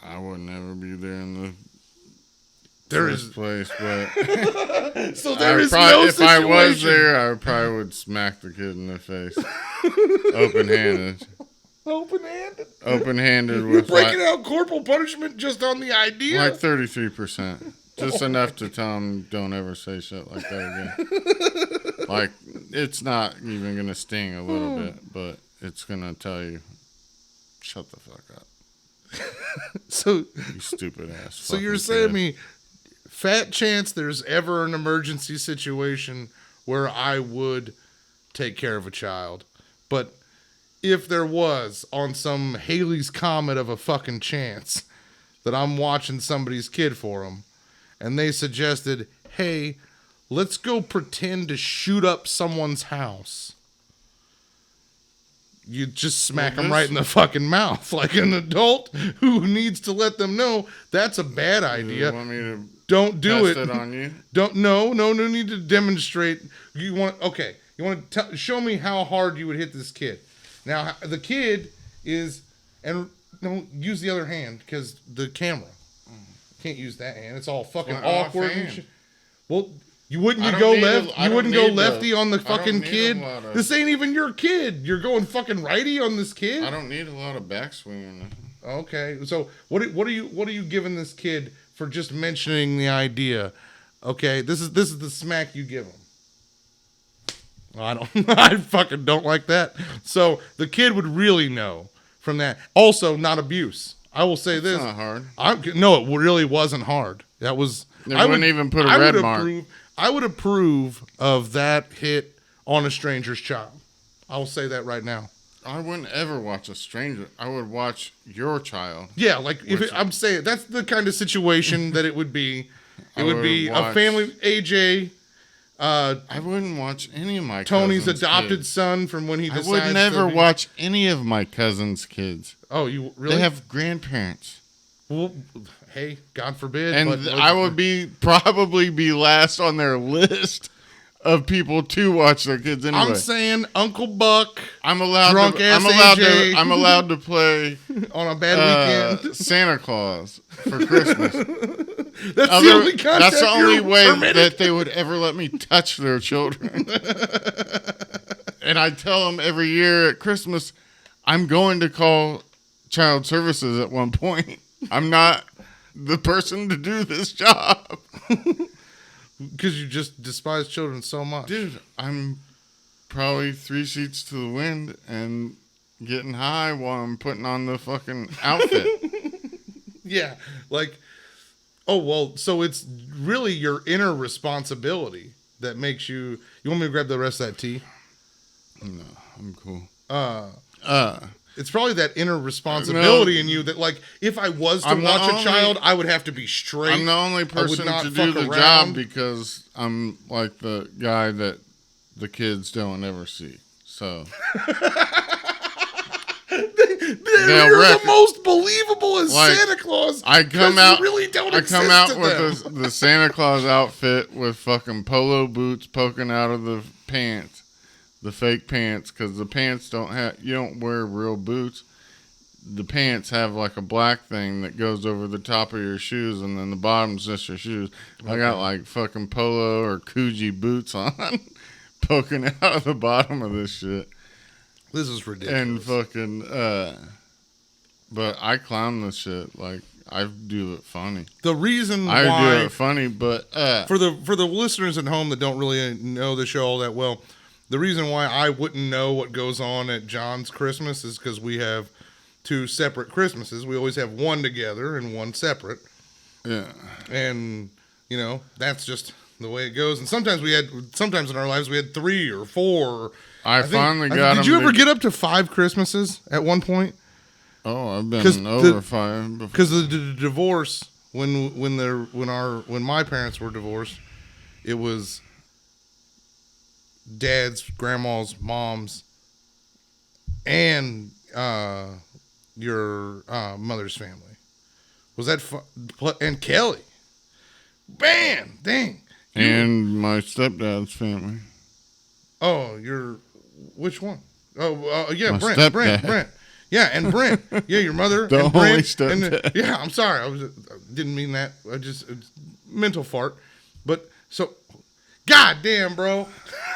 I would never be there in the first place, but so there is no if situation. I was there, I probably would smack the kid in the face, open-handed. Open-handed. Open-handed You're with breaking out corporal punishment just on the idea. like 33%. Just enough to tell them don't ever say shit like that again. Like, it's not even going to sting a little bit, but it's going to tell you, shut the fuck up. So you stupid ass. So you're saying me, fat chance there's ever an emergency situation where I would take care of a child. But if there was, on some Halley's Comet of a fucking chance, that I'm watching somebody's kid for them, and they suggested, hey, let's go pretend to shoot up someone's house. You just smack them right in the fucking mouth like an adult who needs to let them know that's a bad idea. You want me to don't do it. Test it on you? No need to demonstrate. You want to show me how hard you would hit this kid. Now the kid is, and no, use the other hand because the camera. Can't use that hand. It's all fucking awkward and shit. Well, you wouldn't go left? You wouldn't go lefty on the fucking kid? This ain't even your kid. You're going fucking righty on this kid? I don't need a lot of backswing. Okay. So what are you giving this kid for just mentioning the idea? Okay, this is the smack you give him. I fucking don't like that. So the kid would really know from that. Also, not abuse. I will say this. It's not hard. No, it really wasn't hard. That was. I wouldn't even put a red mark. I would approve of that hit on a stranger's child. I will say that right now. I wouldn't ever watch a stranger. I would watch your child. Yeah, like I'm saying that's the kind of situation that it would be. It would be a family. AJ. I wouldn't watch any of my Tony's adopted kids. Son from when he decides. I would never watch any of my cousin's kids. Oh, you really? They have grandparents. Well, hey, God forbid. And I would probably be last on their list of people to watch their kids anyway. I'm saying Uncle Buck. I'm allowed drunk to. ass AJ. I'm allowed to play on a bad weekend. Santa Claus for Christmas. That's the only contact That's the only way permitted. that they would ever let me touch their children. And I tell them every year at Christmas, I'm going to call child services at one point. I'm not the person to do this job. Because you just despise children so much. Dude, I'm probably 3 sheets to the wind and getting high while I'm putting on the fucking outfit. Yeah, like, oh, well, so it's really your inner responsibility that makes you... You want me to grab the rest of that tea? No, I'm cool. It's probably that inner responsibility in you that, like, if I was to watch a child, I would have to be straight. I'm the only person to do the job because I'm like the guy that the kids don't ever see. So you're the most believable as like, Santa Claus. I come out with the Santa Claus outfit with fucking polo boots poking out of the pants. The fake pants, because the pants you don't wear real boots. The pants have like a black thing that goes over the top of your shoes, and then the bottom's just your shoes. Okay. I got like fucking polo or Coogee boots on, poking out of the bottom of this shit. This is ridiculous. And fucking, but I clown this shit. Like, I do it funny. The reason I why... do it funny, but... For the listeners at home that don't really know the show all that well... The reason why I wouldn't know what goes on at John's Christmas is because we have 2 separate Christmases. We always have one together and one separate. Yeah. And, you know, that's just the way it goes. And sometimes in our lives we had 3 or 4. Did you ever get up to 5 Christmases at one point? Oh, I've been over 5 before. Because the divorce, when my parents were divorced, it was Dad's, grandma's, mom's, and your mother's family. Was that fun? And Kelly. Bam! Dang. And my stepdad's family. Oh, which one? Oh, yeah, my Brent. Yeah, and Brent. Yeah, your mother the and Brent. Only stepdad. Yeah, I'm sorry. I didn't mean that. Mental fart. But so, goddamn, bro.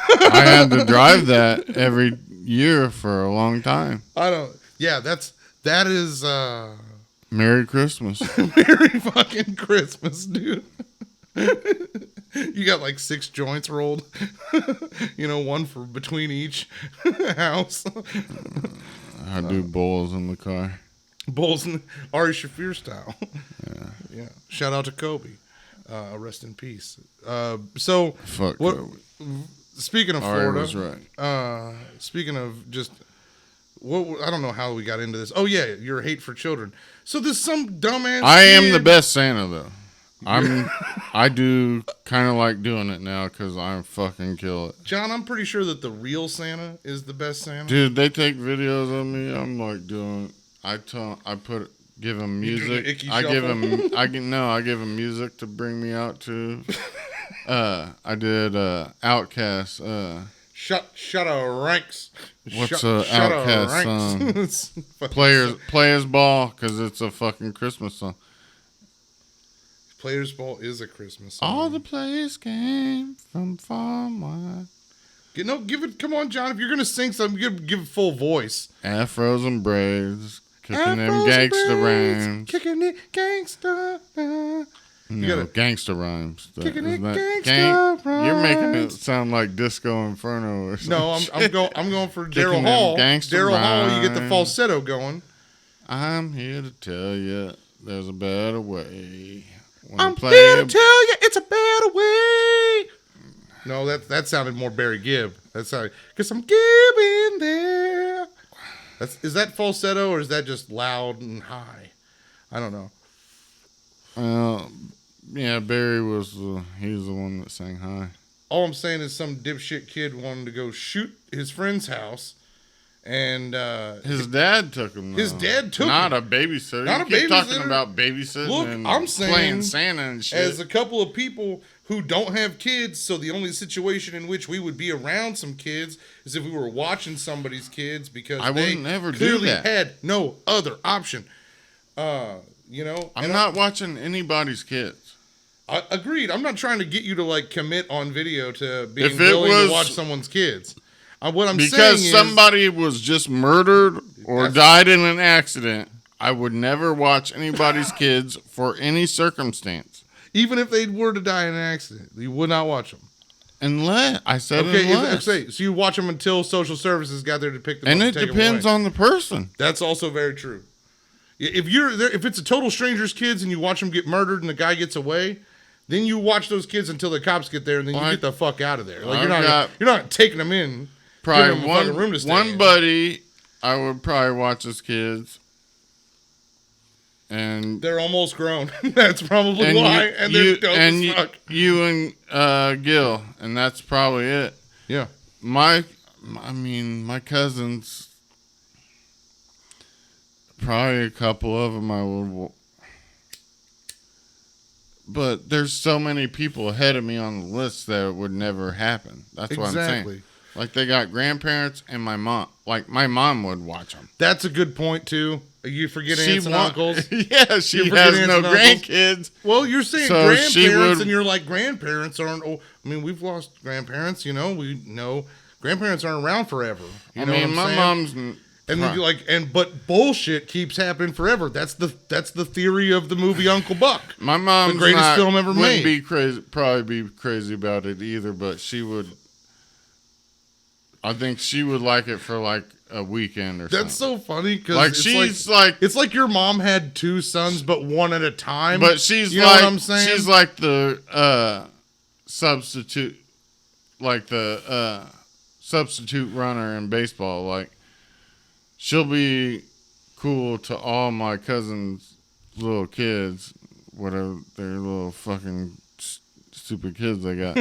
I had to drive that every year for a long time. Yeah, that is Merry Christmas. Merry fucking Christmas, dude. You got like 6 joints rolled, one for between each house. I do bowls in the car. Bowls in Ari Shaffir style. Yeah. Shout out to Kobe. Rest in peace. So Fuck what? Kobe. Speaking of Ari Florida, was right. Speaking of just what, I don't know how we got into this. Oh yeah, your hate for children. So there's some dumbass. I am the best Santa though. I do kind of like doing it now because I fucking kill it. John, I'm pretty sure that the real Santa is the best Santa. Dude, they take videos of me. I'm like doing. Give them music. I give them music to bring me out to. I did Outcast. Shut a ranks. What's Outcast song? Players Ball, because it's a fucking Christmas song. Players Ball is a Christmas song. All the players came from far and wide. Give it. Come on, John. If you're gonna sing something, give it full voice. Afros and braids, kicking them gangster rhymes. Kicking it gangster. Gangster rhymes. Kicking it gangster rhymes. You're making it sound like Disco Inferno or something. No, I'm going for Daryl Hall. Daryl Hall, you get the falsetto going. I'm here to tell you there's a better way. I'm here to tell you it's a better way. No, that sounded more Barry Gibb. That sounded, because I'm Gibb in there. Is that falsetto or is that just loud and high? I don't know. Yeah, Barry was he's the one that sang high. All I'm saying is some dipshit kid wanted to go shoot his friend's house, and his dad took him. His dad took not him. A babysitter. Not you a keep babysitter. Talking about babysitting. Look, and I'm saying playing Santa and shit. As a couple of people who don't have kids, so the only situation in which we would be around some kids is if we were watching somebody's kids because they clearly had no other option. I'm not watching anybody's kids. Agreed. I'm not trying to get you to like commit on video to being willing to watch someone's kids. What I'm saying is, because somebody was just murdered or died in an accident, I would never watch anybody's kids for any circumstance. Even if they were to die in an accident, you would not watch them. Unless so you watch them until social services got there to pick them up. And it depends on the person. That's also very true. If you're there, if it's a total stranger's kids and you watch them get murdered and the guy gets away, then you watch those kids until the cops get there and then you get the fuck out of there. Like you're not taking them in. Probably them a fucking room to stay one in. buddy, I would probably watch his kids. And they're almost grown. That's probably why. And they're dope as fuck. You and Gil, and that's probably it. Yeah. My cousins, probably a couple of them I would. But there's so many people ahead of me on the list that it would never happen. That's what I'm saying. Like they got grandparents and my mom. Like my mom would watch them. That's a good point too. You forget aunts and uncles. Yeah, she has no grandkids. Well, you're saying grandparents, and you're like, grandparents aren't. I mean, we've lost grandparents. We know grandparents aren't around forever. You know what I'm my saying? mom's. And but bullshit keeps happening forever. That's the theory of the movie Uncle Buck. My mom's the greatest film ever made. Probably be crazy about it either, but she would. I think she would like it for like a weekend or something. That's so funny because it's like your mom had 2 sons, but one at a time. But she's know what I'm saying? She's like the substitute, substitute runner in baseball. Like she'll be cool to all my cousins' little kids, whatever their little fucking stupid kids they got,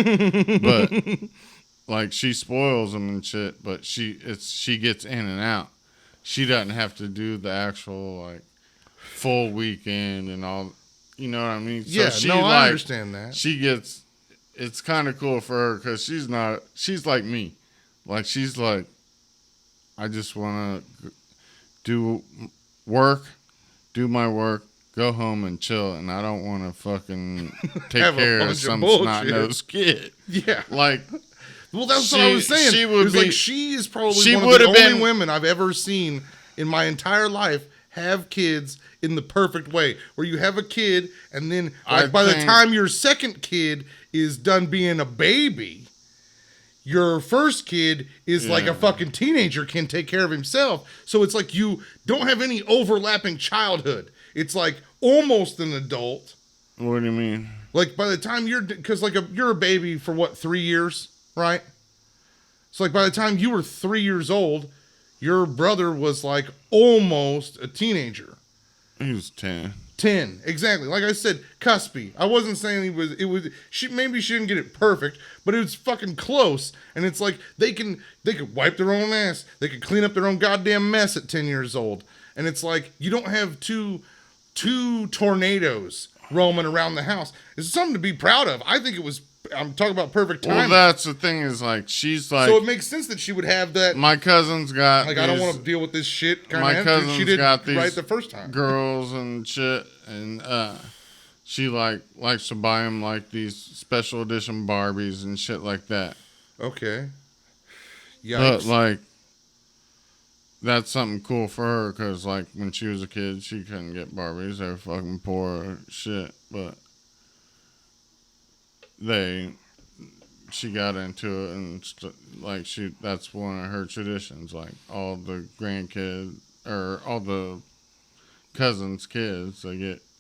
but. Like she spoils them and shit, but she gets in and out. She doesn't have to do the actual like full weekend and all. You know what I mean? Yeah, so I understand that. She gets. It's kind of cool for her because she's like me. Like she's like, I just want to do my work, go home and chill, and I don't want to fucking take care of some snot-nosed kid. Yeah, like. Well, that's what I was saying. She is probably one of the only women I've ever seen in my entire life have kids in the perfect way, where you have a kid and then by the time your second kid is done being a baby, your first kid is like a fucking teenager, can take care of himself. So it's like you don't have any overlapping childhood. It's like almost an adult. What do you mean? Like by the time because like you're a baby for what, 3 years, right? So like by the time you were 3 years old, your brother was like almost a teenager. He was 10. 10, exactly. Like I said, cuspy. I wasn't saying maybe she didn't get it perfect, but it was fucking close. And it's like they could wipe their own ass. They could clean up their own goddamn mess at 10 years old. And it's like you don't have two tornadoes roaming around the house. It's something to be proud of. I think I'm talking about perfect timing. Well, that's the thing is like, she's like... So it makes sense that she would have that... My cousin's got... Like, I don't want to deal with this shit kind of... My cousin's she did got these right the first time. girls and shit, and she likes to buy them like these special edition Barbies and shit like that. Okay. Yikes. But like, that's something cool for her, because like when she was a kid, she couldn't get Barbies. They were fucking poor shit, but she got into it, and that's one of her traditions. Like all the grandkids or all the cousins' kids,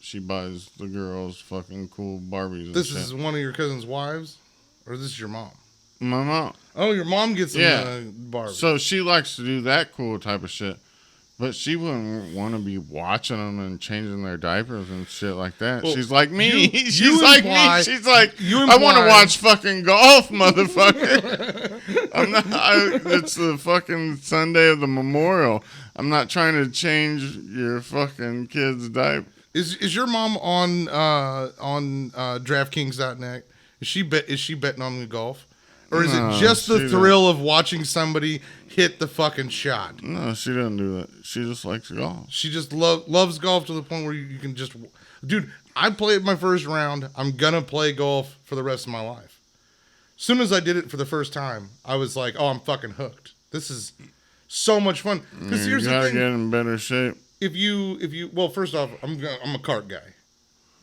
she buys the girls fucking cool Barbies. And this shit. is one of your cousin's wives, or this is your mom? My mom. Oh, your mom gets them Barbies. So she likes to do that cool type of shit. But she wouldn't want to be watching them and changing their diapers and shit like that. Well, she's like me. She's like me. She's like, I want to watch fucking golf, motherfucker. It's the fucking Sunday of the memorial. I'm not trying to change your fucking kid's diaper. Is your mom on DraftKings.net? Is she betting on the golf? Or is it just the thrill of watching somebody hit the fucking shot? No, she doesn't do that. She just likes golf. She just loves golf to the point where you can just... Dude, I played my first round. I'm going to play golf for the rest of my life. As soon as I did it for the first time, I was like, oh, I'm fucking hooked. This is so much fun. Because you gotta get in better shape. Well, first off, I'm a cart guy.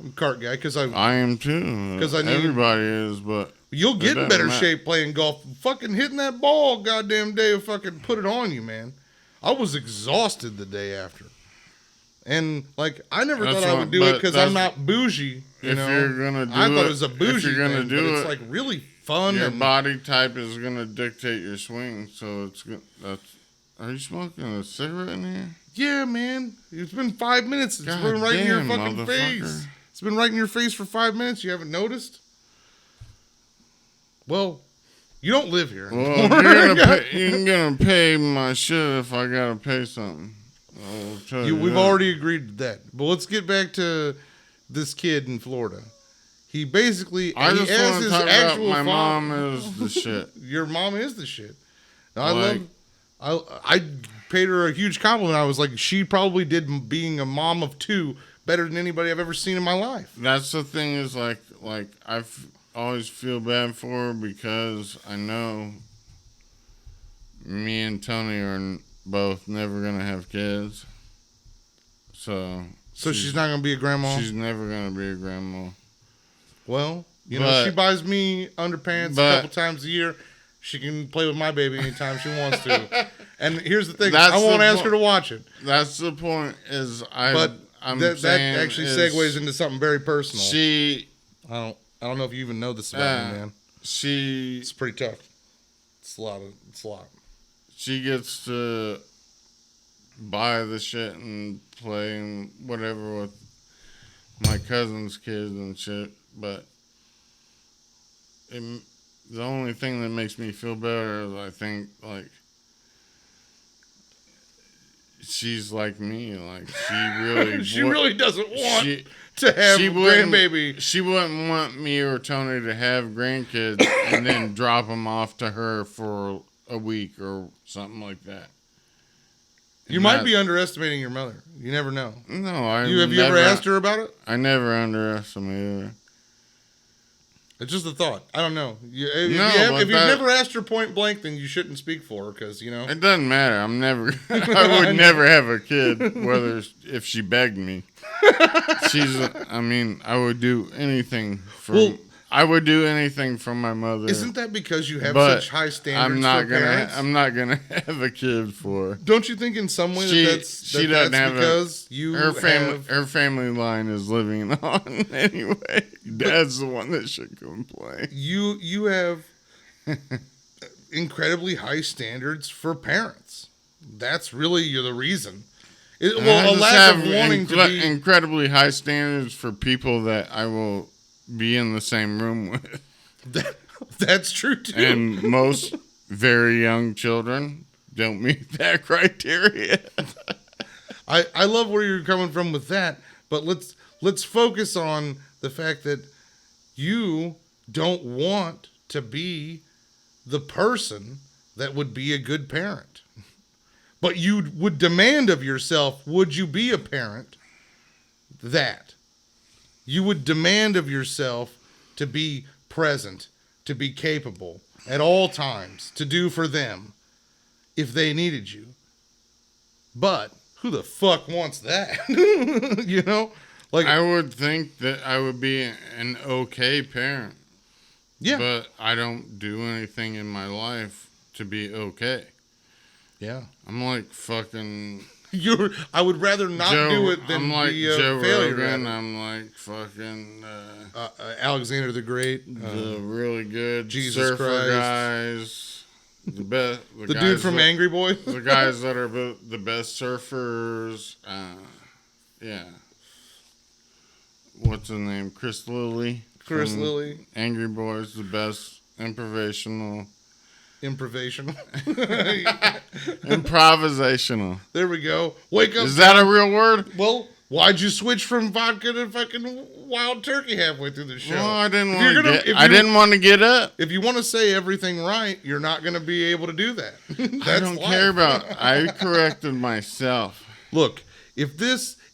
I'm a cart guy because I am too. Because everybody is, but... You'll get in better shape playing golf. Fucking hitting that ball goddamn day will fucking put it on you, man. I was exhausted the day after. And, like, I never thought I would do it because I'm not bougie. You know? You're going to do I thought it was a bougie if you're gonna thing, do but it's, like, really fun. Your body type is going to dictate your swing, so it's good. Are you smoking a cigarette in here? Yeah, man. It's been 5 minutes. It's been right in your fucking face. It's been right in your face for 5 minutes. You haven't noticed? Well, you don't live here. Well, you're gonna pay my shit if I gotta pay something. I'll tell you we've already agreed to that. But let's get back to this kid in Florida. He basically... I just want to talk about my mom is the shit. Your mom is the shit. I paid her a huge compliment. I was like, she probably did being a mom of two better than anybody I've ever seen in my life. That's the thing is like I've... always feel bad for her because I know me and Tony are both never gonna have kids. So she's not gonna be a grandma? She's never gonna be a grandma. Well, she buys me underpants a couple times a year. She can play with my baby anytime she wants to. And here's the thing, I won't ask her to watch it. That's the point is that actually segues into something very personal. I don't know if you even know this about me, man. It's pretty tough. It's a lot. She gets to buy the shit and play and whatever with my cousin's kids and shit, but the only thing that makes me feel better is I think, like, she's like me. Like, she really... she really doesn't want... to have grandbaby. She wouldn't want me or Tony to have grandkids and then drop them off to her for a week or something like that. You might be underestimating your mother. You never know. No, have you ever asked her about it? I never underestimated her. It's just a thought. I don't know. If you've never asked her point blank, then you shouldn't speak for her because, It doesn't matter. I'm never. I would never have a kid, if she begged me. I would do anything for. I would do anything for my mother. Isn't that because you have such high standards for parents? I'm not gonna have a kid for her. Don't you think in some way that's because her family line is living on anyway? Dad's the one that should complain. You have incredibly high standards for parents. That's really the reason. A lack of wanting to be incredibly high standards for people that I will be in the same room with. That's true too. And most very young children don't meet that criteria. I love where you're coming from with that, but let's focus on the fact that you don't want to be the person that would be a good parent. But you would demand of yourself, would you be a parent that you would demand of yourself to be present, to be capable at all times, to do for them if they needed you. But who the fuck wants that? I would think that I would be an okay parent. Yeah. But I don't do anything in my life to be okay. Yeah. I'm like fucking... I would rather not do it than be a Joe failure. Rogan. I'm like fucking Alexander the Great, the really good Jesus surfer Christ. guys, the guys dude from Angry Boy, the guys that are the best surfers. Yeah, what's his name? Chris Lilly. Angry Boys, the best improvisational. Improvisational. There we go. Wake up. Is that a real word? Well, why'd you switch from vodka to fucking wild turkey halfway through the show? Well, I didn't want to get up. If you want to say everything right, you're not going to be able to do that. I don't care about. I corrected myself. Look, if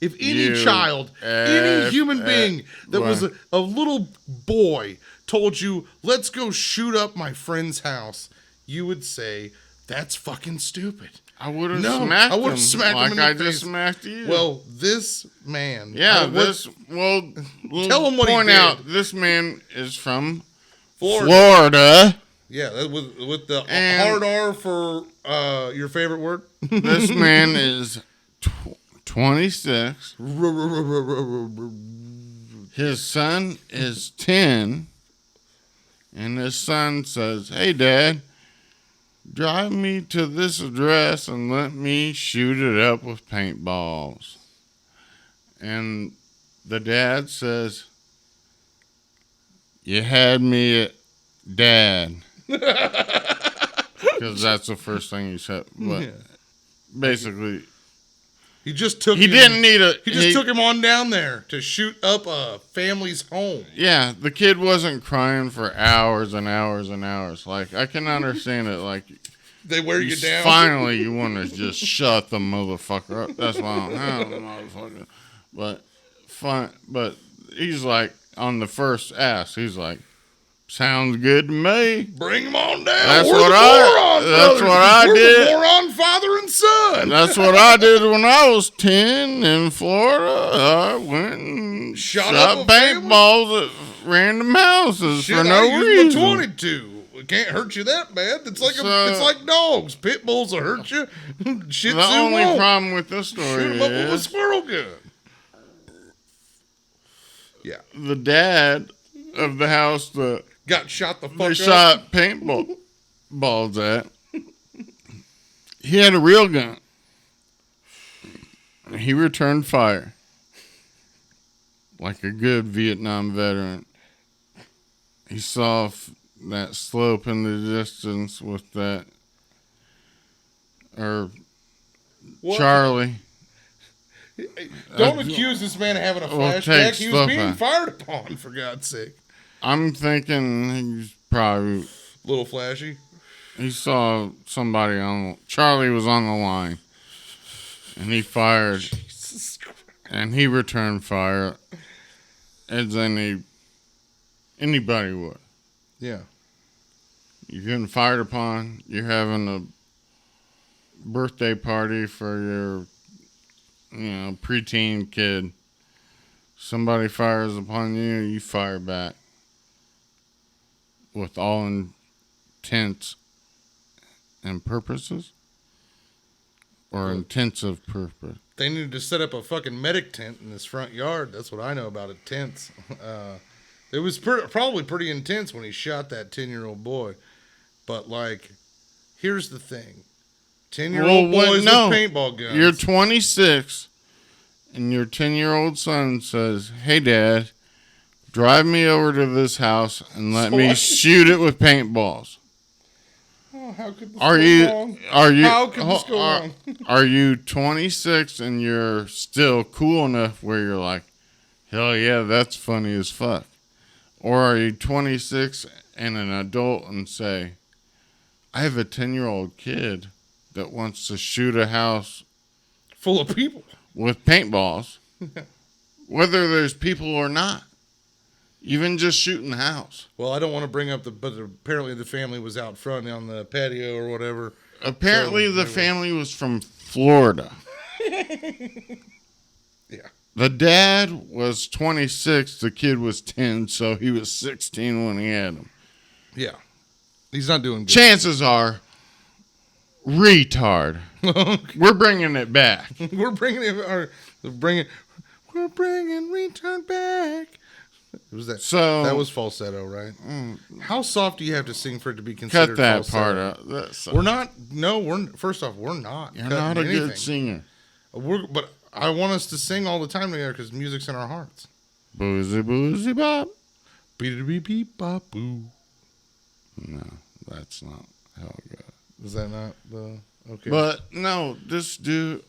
any child, any human being that was a little boy told you, let's go shoot up my friend's house, you would say, that's fucking stupid. I would have smacked him. I would have smacked him in the face. Just smacked you. Well, this man. Yeah, tell him what he did. Out, this man is from Florida. Yeah, with the hard R for your favorite word. This man is 26. His son is 10. And his son says, hey, Dad, drive me to this address and let me shoot it up with paintballs. And the dad says, you had me at Dad. Because that's the first thing he said. But basically... He just took him on down there to shoot up a family's home. Yeah, the kid wasn't crying for hours and hours and hours. Like, I can understand it. Like, they wear you down. Finally, you want to just shut the motherfucker up. That's why I don't have the motherfucker. But he's like, on the first ask, he's like, sounds good to me. Bring them on down. That's what I did. War on father and son. That's what I did when I was 10 in Florida. I went and shot paintballs at random houses for no reason. I used 22. It can't hurt you that bad. It's like dogs. Pit bulls will hurt you. Shih Tzu the only won't. problem with this story Shoot 'em up with a squirrel gun. Yeah. The dad of the house that got shot the fuck they up. shot paintballs at. He had a real gun. He returned fire. Like a good Vietnam veteran. He saw that slope in the distance with that. What? Charlie. Don't accuse this man of having a flashback. He was being fired upon, for God's sake. I'm thinking he's probably a little flashy. He saw somebody Charlie was on the line, and he fired, and he returned fire, and then he Anybody would. Yeah. You're getting fired upon. You're having a birthday party for your, preteen kid. Somebody fires upon you, you fire back with all intents and purposes, or intensive purpose. They needed to set up a fucking medic tent in his front yard. That's what I know about it. Tents. It was probably pretty intense when he shot that 10-year-old boy. But, like, here's the thing. 10-year-old boys with paintball guns. You're 26, and your 10-year-old son says, "Hey, Dad, drive me over to this house and let me shoot it with paintballs." Oh, how could this go wrong? How could this go wrong? Are you 26 and you're still cool enough where you're like, hell yeah, that's funny as fuck? Or are you 26 and an adult and say, I have a 10-year-old kid that wants to shoot a house full of people with paintballs, whether there's people or not? Even just shooting the house. Well, I don't want to bring up but apparently the family was out front on the patio or whatever. Apparently the family was from Florida. Yeah. The dad was 26, the kid was 10, so he was 16 when he had him. Yeah. He's not doing good. Chances are, retard. We're bringing it back. We're bringing retard back. Was that so? That was falsetto, right? How soft do you have to sing for it to be considered? Cut that falsetto? part out. We're not. No, we're first off, we're not. You're not a anything. good singer. But I want us to sing all the time together because music's in our hearts. Boozy boozy bop. Beep beep beep bop boo. No, that's not how it goes. Is that not the okay? But no, this dude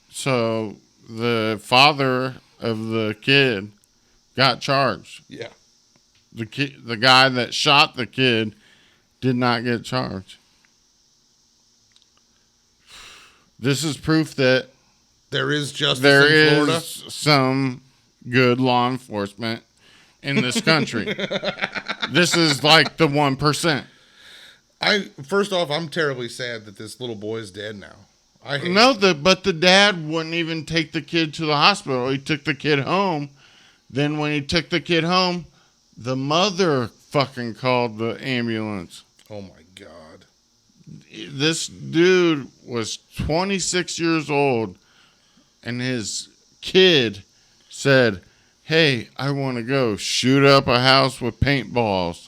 so the father of the kid got charged. Yeah. The guy that shot the kid did not get charged. This is proof that there is justice in Florida. There is some good law enforcement in this country. This is like the 1%. First off, I'm terribly sad that this little boy is dead now. But the dad wouldn't even take the kid to the hospital. He took the kid home. Then when he took the kid home, the mother fucking called the ambulance. Oh my God. This dude was 26 years old, and his kid said, "Hey, I want to go shoot up a house with paintballs."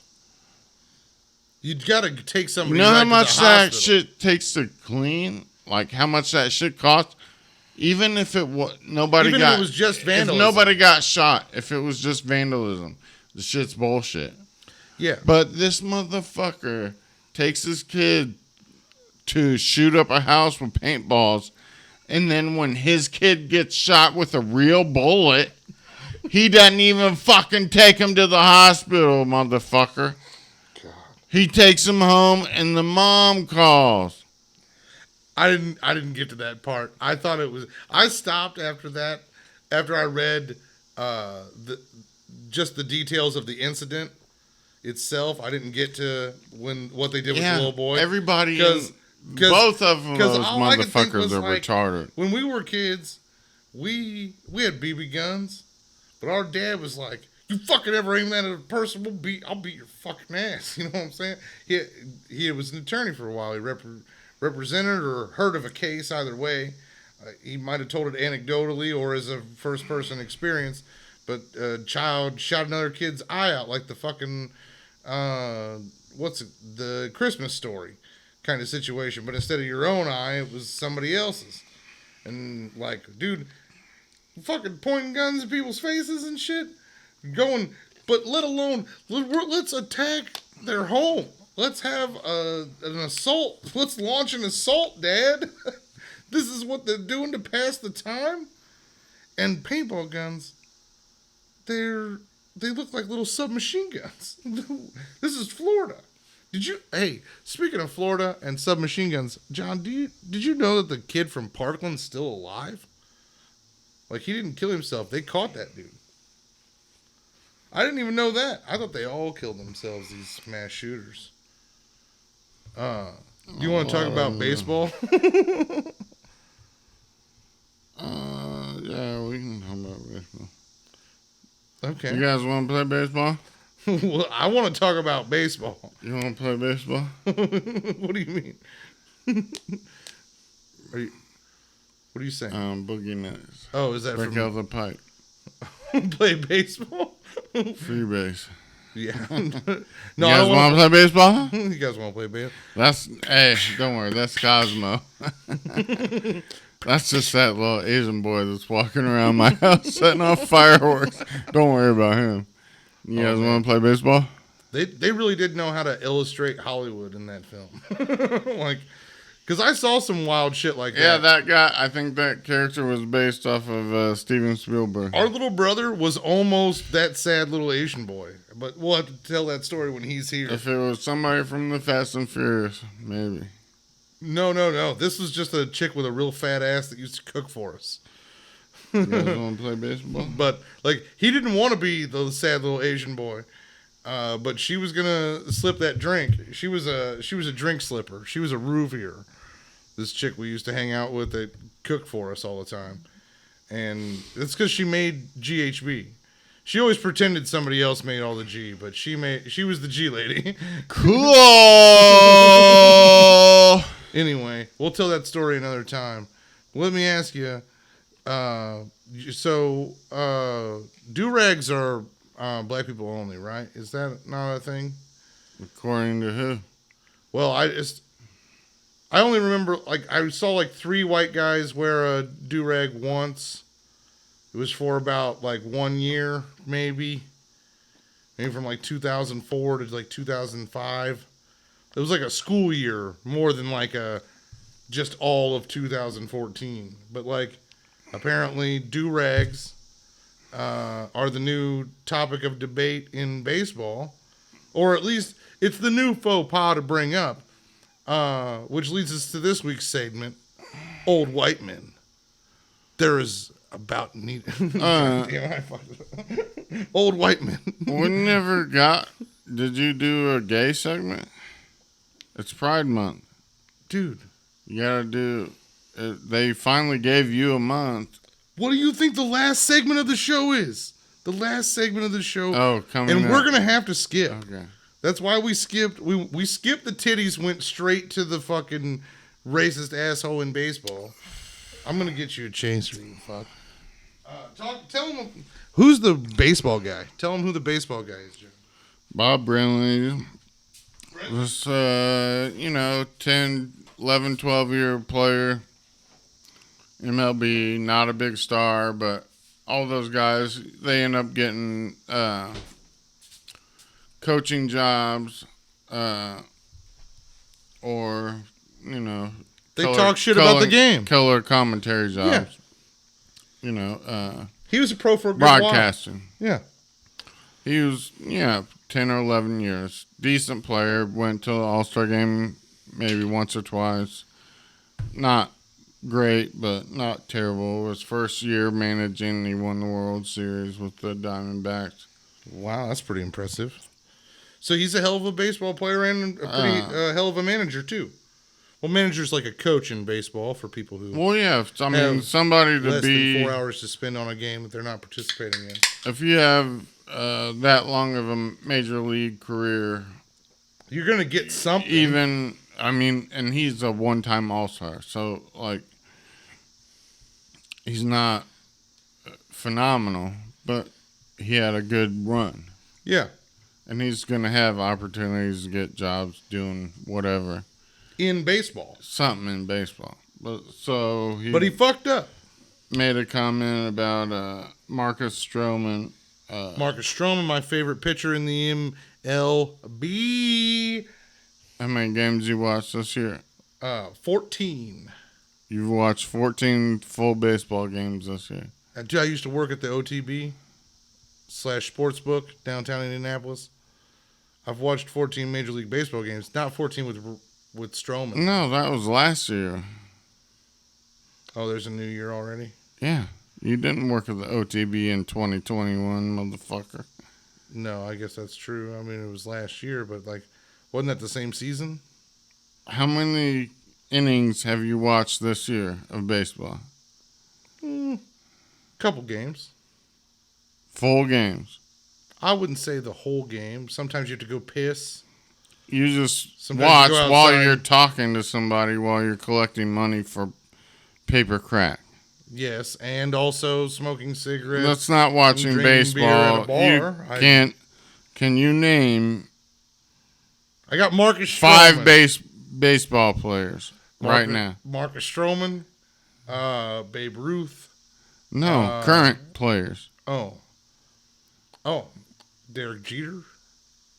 You got to take somebody. You know how much that hospital. shit takes to clean? Like how much that shit costs? Even if it was if it was just vandalism. If nobody got shot, if it was just vandalism, the shit's bullshit. Yeah. But this motherfucker takes his kid to shoot up a house with paintballs, and then when his kid gets shot with a real bullet, he doesn't even fucking take him to the hospital, motherfucker. God. He takes him home, and the mom calls. I didn't get to that part. I thought it was. I stopped after that. After I read just the details of the incident itself, I didn't get to what they did with the little boy. Everybody, both of them, those motherfuckers are retarded. When we were kids, we had BB guns, but our dad was like, "You fucking ever aim that at a person, I'll beat your fucking ass." You know what I'm saying? He was an attorney for a while. He represented or heard of a case either way. He might have told it anecdotally or as a first-person experience, but a child shot another kid's eye out like the fucking, the Christmas Story kind of situation. But instead of your own eye, it was somebody else's. And, like, dude, fucking pointing guns at people's faces and shit. But let alone, let's attack their home. Let's have an assault. Let's launch an assault, Dad. This is what they're doing to pass the time. And paintball guns, they look like little submachine guns. This is Florida. Speaking of Florida and submachine guns, John, did you know that the kid from Parkland's still alive? Like, he didn't kill himself. They caught that dude. I didn't even know that. I thought they all killed themselves, these mass shooters. Do you want to talk about baseball? Yeah, we can talk about baseball. Okay. You guys want to play baseball? Well, I want to talk about baseball. You want to play baseball? What do you mean? What are you saying? Boogie Nights. Oh, is that Break out the pipe. play baseball? Free base. Yeah. No, No, you I guys don't want to play baseball? You guys want to play baseball? Hey, don't worry. That's Cosmo. That's just that little Asian boy that's walking around my house setting off fireworks. Don't worry about him. You guys want to play baseball? They really did know how to illustrate Hollywood in that film. Like, because I saw some wild shit like that. Yeah, that guy, I think that character was based off of Steven Spielberg. Our little brother was almost that sad little Asian boy. But we'll have to tell that story when he's here. If it was somebody from the Fast and Furious, maybe. No. This was just a chick with a real fat ass that used to cook for us. You guys want to play baseball? But, like, he didn't want to be the sad little Asian boy. But she was gonna slip that drink. She was a drink slipper. She was a roofier. This chick we used to hang out with that cooked for us all the time, and it's because she made GHB. She always pretended somebody else made all the G, but she was the G lady. Cool. Anyway, we'll tell that story another time. Let me ask you. Do-rags are black people only, right? Is that not a thing? According to who? Well, I only remember, like, I saw like 3 white guys wear a do-rag once. It was for about like 1 year, maybe from like 2004 to like 2005. It was like a school year more than like just all of 2014. But like, apparently do-rags are the new topic of debate in baseball, or at least it's the new faux pas to bring up, which leads us to this week's segment, Old White Men. There is about need. Old White Men. We never got. Did you do a gay segment? It's Pride Month, dude. You gotta do. They finally gave you a month. What do you think the last segment of the show is? The last segment of the show. Oh, coming and up. We're gonna have to skip. Okay. That's why we skipped. We skipped the titties. Went straight to the fucking racist asshole in baseball. I'm gonna get you a chaser, you fuck. Tell him who's the baseball guy. Tell him who the baseball guy is, Jim. Bob Brenly. Was 10, 11, 12-year player. MLB, not a big star, but all those guys, they end up getting coaching jobs, or they talk shit about the game. Color commentary jobs. Yeah. He was a pro for a good broadcasting. while. Yeah. He was 10 or 11 years. Decent player. Went to the All-Star game maybe once or twice. Not great, but not terrible. His first year managing, he won the World Series with the Diamondbacks. Wow, that's pretty impressive. So he's a hell of a baseball player and a pretty hell of a manager too. Well, manager's like a coach in baseball for people who. Well, yeah. I mean, somebody to less be than 4 hours to spend on a game that they're not participating in. If you have that long of a major league career, you're gonna get something. Even and he's a one-time All-Star, so like he's not phenomenal, but he had a good run. Yeah. And he's going to have opportunities to get jobs doing whatever. In baseball. Something in baseball. But he fucked up. Made a comment about Marcus Stroman. Marcus Stroman, my favorite pitcher in the MLB. How many games you watched this year? 14. You've watched 14 full baseball games this year. I used to work at the OTB / Sportsbook downtown Indianapolis. I've watched 14 Major League Baseball games, not 14 with Stroman. No, that was last year. Oh, there's a new year already? Yeah. You didn't work at the OTB in 2021, motherfucker. No, I guess that's true. I mean, it was last year, but like, wasn't that the same season? How many innings have you watched this year of baseball? Couple games. Full games. I wouldn't say the whole game. Sometimes you have to go piss. You just Sometimes watch you go while outside. you're talking to somebody while you're collecting money for paper crack. Yes, and also smoking cigarettes. That's not watching drinking beer at baseball. a bar. You can't. Can you name I got Marcus Stroman. 5 baseball players right now? Marcus Stroman, Babe Ruth. No, current players. Oh, Derek Jeter.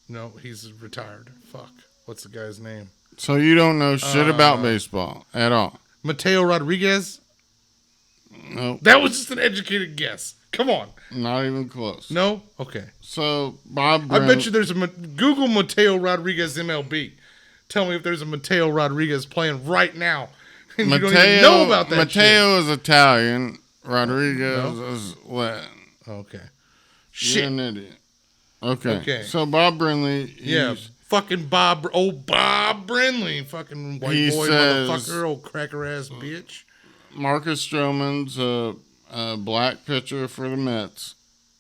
No, he's retired. Fuck. What's the guy's name? So you don't know shit about baseball at all. Mateo Rodriguez. No, That was just an educated guess. Come on. not even close. No? Okay. So Bob I Brennan, bet you there's Google Mateo Rodriguez MLB. Tell me if there's a Mateo Rodriguez playing right now. And you don't even know about that Mateo is Italian. Rodriguez No? is Latin. shit. Okay. You're Shit. an idiot. Okay. Okay. So Bob Brenly, Yeah. Fucking Bob Brenly. Fucking white He boy says- motherfucker. Old cracker ass bitch. Marcus Stroman's a black pitcher for the Mets,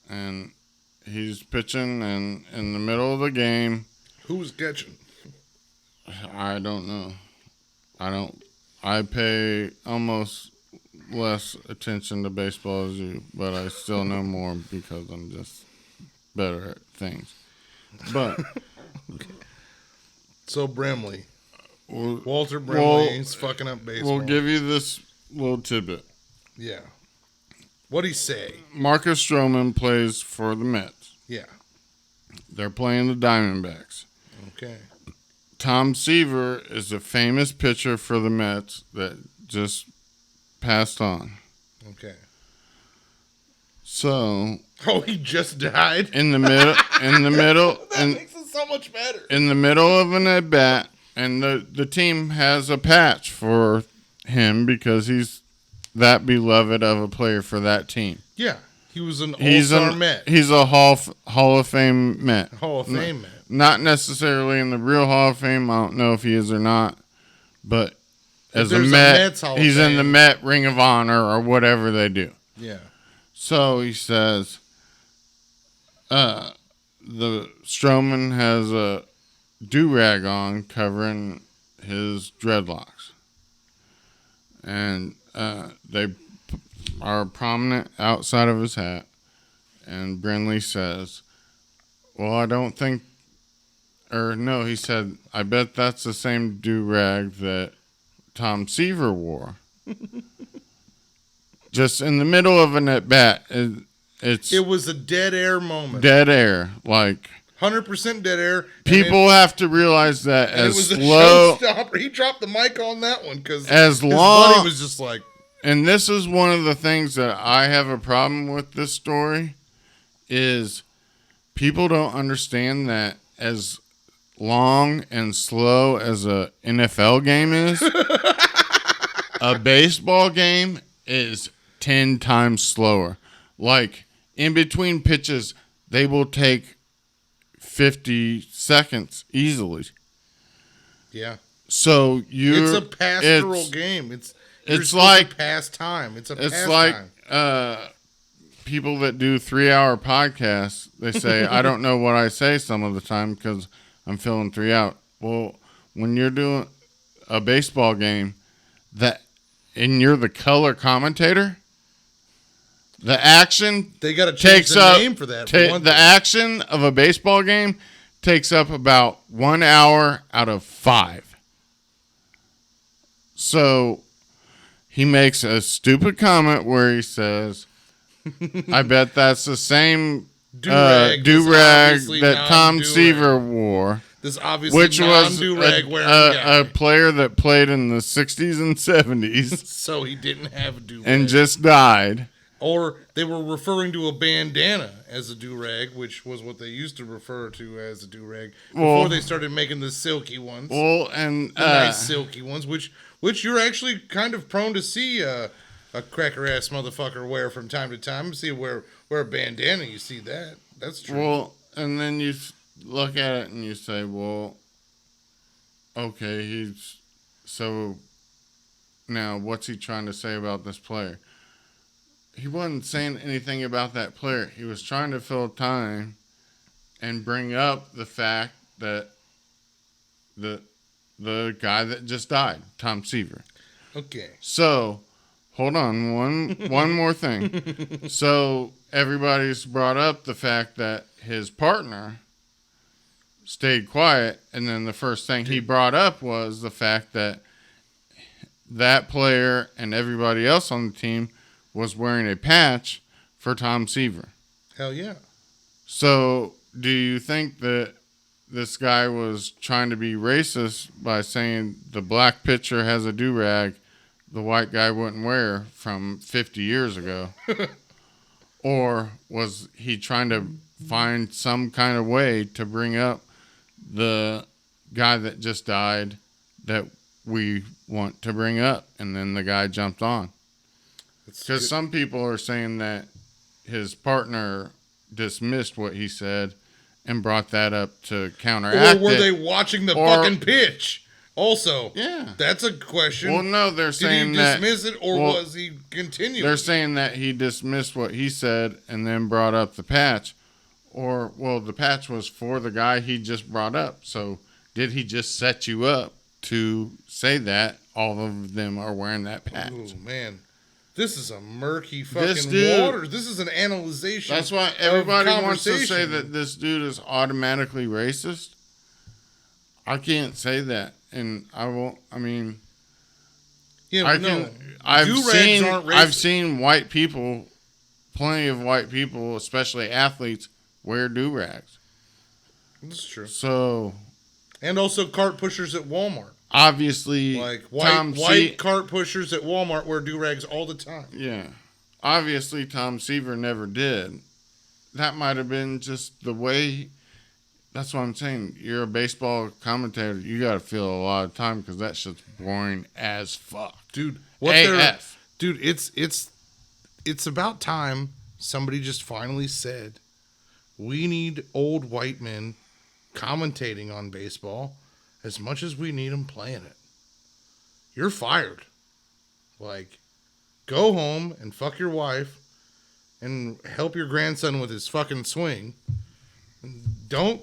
and he's pitching, and in the middle of the game, Who's catching? I don't know. I pay almost less attention to baseball as you, but I still know more because I'm just better at things. But So Brimley. we'll, Walter Brimley's fucking up baseball. we'll give you this little tidbit. Yeah. What'd he say? Marcus Stroman plays for the Mets. Yeah. They're playing the Diamondbacks. Okay. Tom Seaver is a famous pitcher for the Mets that just passed on. Okay. So Oh, he just died? in the middle, That makes it so much better. in the middle of an at bat, and the team has a patch for him because he's that beloved of a player for that team. Yeah. He was an He's all-star Met. He's a Hall of Fame Met. Hall of Fame Met. Not necessarily in the real Hall of Fame. I don't know if he is or not, but as a there's a Met, Mets Hall of he's in the Fame. Met Ring of Honor or whatever they do. Yeah. So he says, the Stroman has a do-rag on covering his dreadlocks, and they are prominent outside of his hat. And Brinley says, well, I don't think, or no, he said, I bet that's the same do-rag that Tom Seaver wore. Just in the middle of an at-bat, It was a dead air moment. dead air. Like, 100% dead air. people have to realize that And it as was a slow, showstopper. He dropped the mic on that one because as his long, buddy was just like, and this is one of the things that I have a problem with this story, is people don't understand that as long and slow as a NFL game is, a baseball game is 10 times slower. Like, in between pitches, they will take 50 seconds easily. yeah. So It's a pastoral game. it's like pastime. It's a It's pastime. like people that do 3-hour podcasts. They say, I don't know what I say some of the time because I'm filling 3 out. Well, when you're doing a baseball game and you're the color commentator, the action They got to change takes the up name for that. the for one thing. action of a baseball game takes up about 1 hour out of 5. So he makes a stupid comment where he says, I bet that's the same Do-rag do-rag is obviously that Tom non-do-rag. Seaver wore, This obviously which was non-do-rag wearing guy. a player that played in the 60s and 70s So he didn't have a do-rag. and just died. Or they were referring to a bandana as a do-rag, which was what they used to refer to as a do-rag before Well- they started making the silky ones. Well, and The nice silky ones, which you're actually kind of prone to see a cracker-ass motherfucker wear from time to time. See, wear a bandana, you see that. That's true. well, and then you look at it and you say, well, okay, so now what's he trying to say about this player? He wasn't saying anything about that player. He was trying to fill time and bring up the fact that the guy that just died, Tom Seaver. Okay. So, hold on, one more thing. So, everybody's brought up the fact that his partner stayed quiet, and then the first thing he brought up was the fact that that player and everybody else on the team was wearing a patch for Tom Seaver. Hell yeah. So, do you think that this guy was trying to be racist by saying the black pitcher has a do-rag the white guy wouldn't wear from 50 years ago? Or was he trying to find some kind of way to bring up the guy that just died that we want to bring up? And then the guy jumped on. Because some people are saying that his partner dismissed what he said and brought that up to counteract it. Or were they watching the fucking pitch? Also, yeah, that's a question. Well, no, they're saying that... Did he dismiss it, or was he continuing? They're saying that he dismissed what he said and then brought up the patch. Or, well, the patch was for the guy he just brought up. So, did he just set you up to say that all of them are wearing that patch? Oh, man. This is a murky fucking water. This is an analyzation. That's why everybody wants to say that this dude is automatically racist. I can't say that, and I won't. I mean, yeah, I no. can. I've seen white people, plenty of white people, especially athletes, wear do-rags. That's true. So, and also cart pushers at Walmart. Obviously, like white cart pushers at Walmart wear do-rags all the time. Yeah. Obviously, Tom Seaver never did. That might have been just the way. That's what I'm saying. You're a baseball commentator. You got to fill a lot of time because that shit's boring as fuck. Dude, it's about time somebody just finally said, we need old white men commentating on baseball as much as we need them playing it. You're fired. Like, go home and fuck your wife and help your grandson with his fucking swing. Don't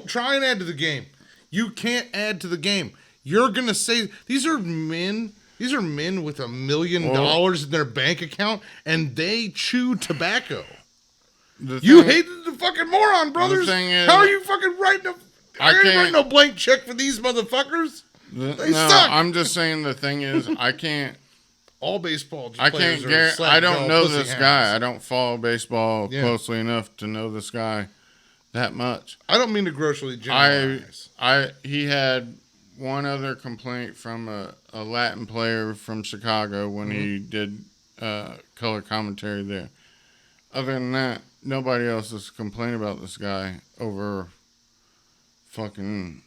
try and add to the game. You can't add to the game. You're going to say, these are men with $1 million in their bank account, and they chew tobacco. You hated the fucking moron, brothers. How are you fucking writing I ain't writing no blank check for these motherfuckers. They suck. I'm just saying the thing is, I can't. All baseball players I can't guarantee. I don't know this guy. I don't follow baseball closely enough to know this guy that much. I don't mean to grossly generalize. He had one other complaint from a Latin player from Chicago when he did color commentary there. Other than that, nobody else has complained about this guy over fucking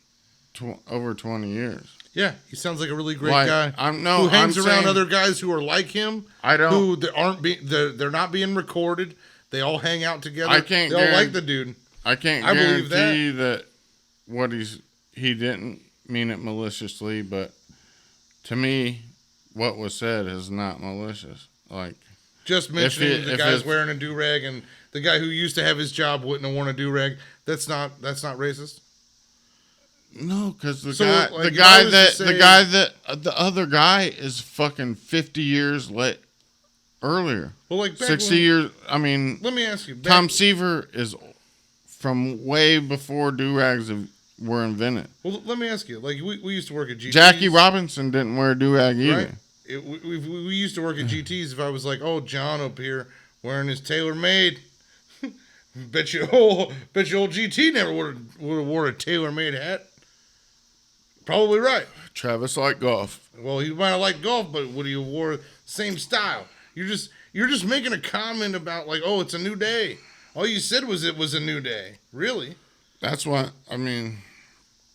over 20 years. Yeah, he sounds like a really great guy. Who hangs around other guys who are like him. Who they're not being recorded. They all hang out together. They all like the dude. I can't guarantee that what he didn't mean it maliciously, but to me, what was said is not malicious. Like, just mentioning the guy's wearing a do-rag and the guy who used to have his job wouldn't have worn a do-rag. That's not racist. No, because the other guy is fucking 50 years earlier. Well, like 60 years. I mean, let me ask you. Tom Seaver is from way before do-rags were invented. Well, let me ask you. Like we used to work at GTs. Jackie Robinson didn't wear a do-rag either. Right? We used to work at GTs. If I was like, oh, John up here wearing his tailor-made, bet you old GT never would have wore a tailor-made hat. Probably right. Travis liked golf. Well, he might have liked golf, but would he have wore the same style? You're just making a comment about like, oh, it's a new day. All you said was it was a new day. Really? That's what I mean.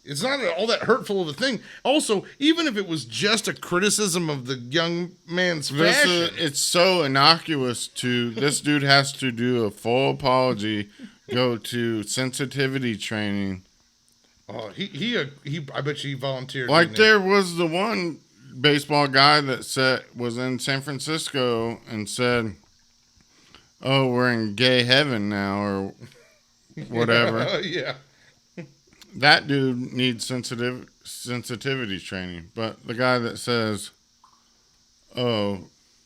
It's not all that hurtful of a thing. Also, even if it was just a criticism of the young man's fashion, it's so innocuous to this dude has to do a full apology go to sensitivity training. Oh, he I bet you he volunteered. Like didn't he? there was the one baseball guy that was in San Francisco and said, "Oh, we're in gay heaven now," or whatever. Yeah. That dude needs sensitivity training. But the guy that says, "Oh,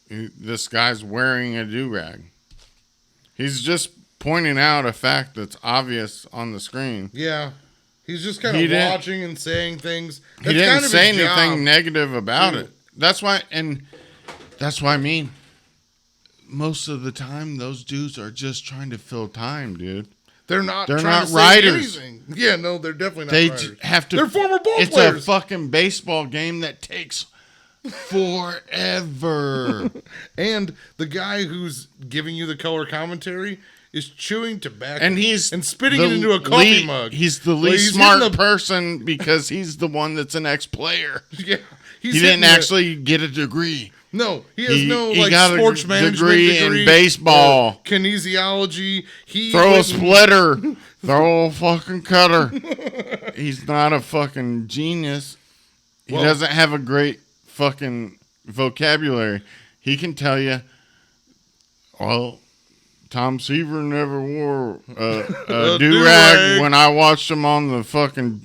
this guy's wearing a do-rag," he's just pointing out a fact that's obvious on the screen. Yeah. He's just kind of watching and saying things. He didn't say anything negative about it. That's why I mean, most of the time those dudes are just trying to fill time, dude. They're not writers. Anything. Yeah, no, they're definitely not They writers. have to. They're former ball players. It's a fucking baseball game that takes forever. And the guy who's giving you the color commentary is chewing tobacco and spitting it into a coffee mug. He's the least smart person because he's the one that's an ex-player. Yeah, he didn't actually get a degree. No, he has no sports management degree in baseball, kinesiology. Throw a splitter, throw a fucking cutter. He's not a fucking genius. He doesn't have a great fucking vocabulary. He can tell you, well, Tom Seaver never wore a do-rag when I watched him on the fucking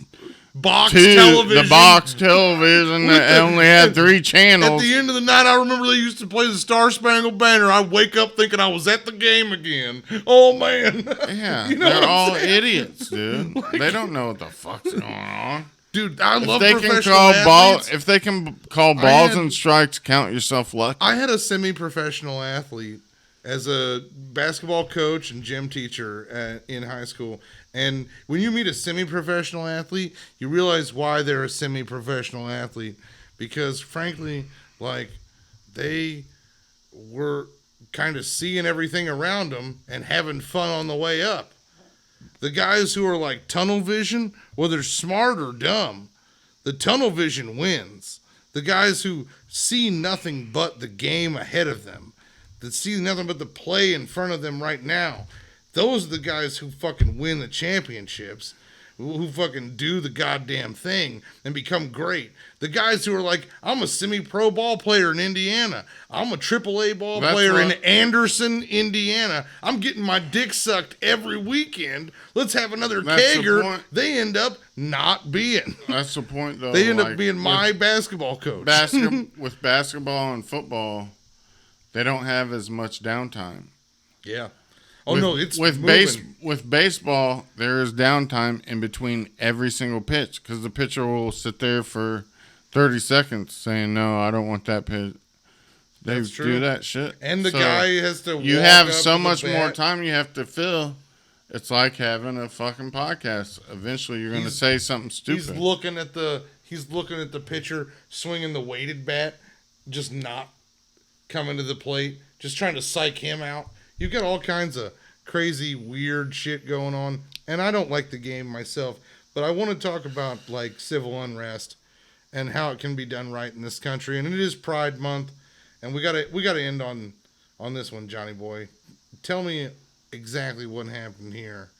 television. The box television that only had 3 channels. At the end of the night, I remember they used to play the Star Spangled Banner. I'd wake up thinking I was at the game again. Oh, man. Yeah, they're all idiots, dude. They don't know what the fuck's going on. Dude, I love professional athletes. If they can call balls and strikes, count yourself lucky. I had a semi-professional athlete as a basketball coach and gym teacher in high school. And when you meet a semi-professional athlete, you realize why they're a semi-professional athlete. Because, frankly, like, they were kind of seeing everything around them and having fun on the way up. The guys who are like tunnel vision, whether smart or dumb, the tunnel vision wins. The guys who see nothing but the game ahead of them, that see nothing but the play in front of them right now, those are the guys who fucking win the championships, who fucking do the goddamn thing and become great. The guys who are like, I'm a semi-pro ball player in Indiana. I'm a AAA ball player in Anderson, Indiana. I'm getting my dick sucked every weekend. Let's have another kegger. They end up not being. That's the point, though. They end up being my basketball coach. With basketball and football, they don't have as much downtime. Yeah. Oh, no, it's with baseball, there is downtime in between every single pitch because the pitcher will sit there for 30 seconds saying, no, I don't want that pitch. They do that shit. And the guy has to You have so much more time you have to fill. It's like having a fucking podcast. Eventually, you're going to say something stupid. He's looking at the pitcher swinging the weighted bat, just not coming to the plate, just trying to psych him out. You've got all kinds of crazy, weird shit going on. And I don't like the game myself, but I want to talk about like civil unrest and how it can be done right in this country. And it is Pride Month, and we gotta end on this one, Johnny boy. Tell me exactly what happened here,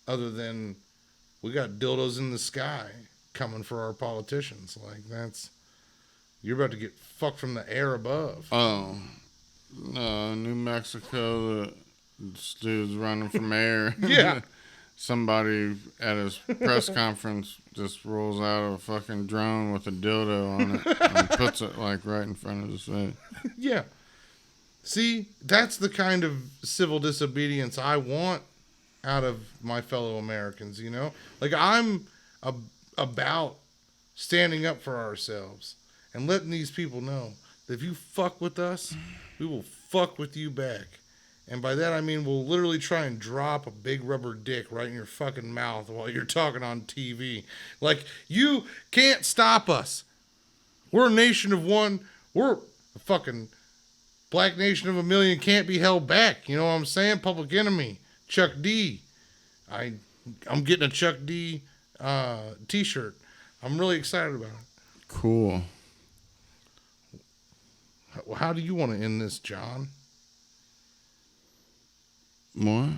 other than we got dildos in the sky coming for our politicians. Like you're about to get fucked from the air above. Oh. New Mexico, the dude's running for mayor. Yeah. Somebody at his press conference just rolls out a fucking drone with a dildo on it and puts it like right in front of his face. Yeah. See, that's the kind of civil disobedience I want out of my fellow Americans, you know? Like, I'm about standing up for ourselves and letting these people know that if you fuck with us, we will fuck with you back. And by that I mean we'll literally try and drop a big rubber dick right in your fucking mouth while you're talking on TV. Like, you can't stop us. We're a nation of one. We're a fucking black nation of a million, can't be held back. You know what I'm saying? Public Enemy. Chuck D. I'm getting a Chuck D t-shirt. I'm really excited about it. Cool. How do you want to end this, John? What?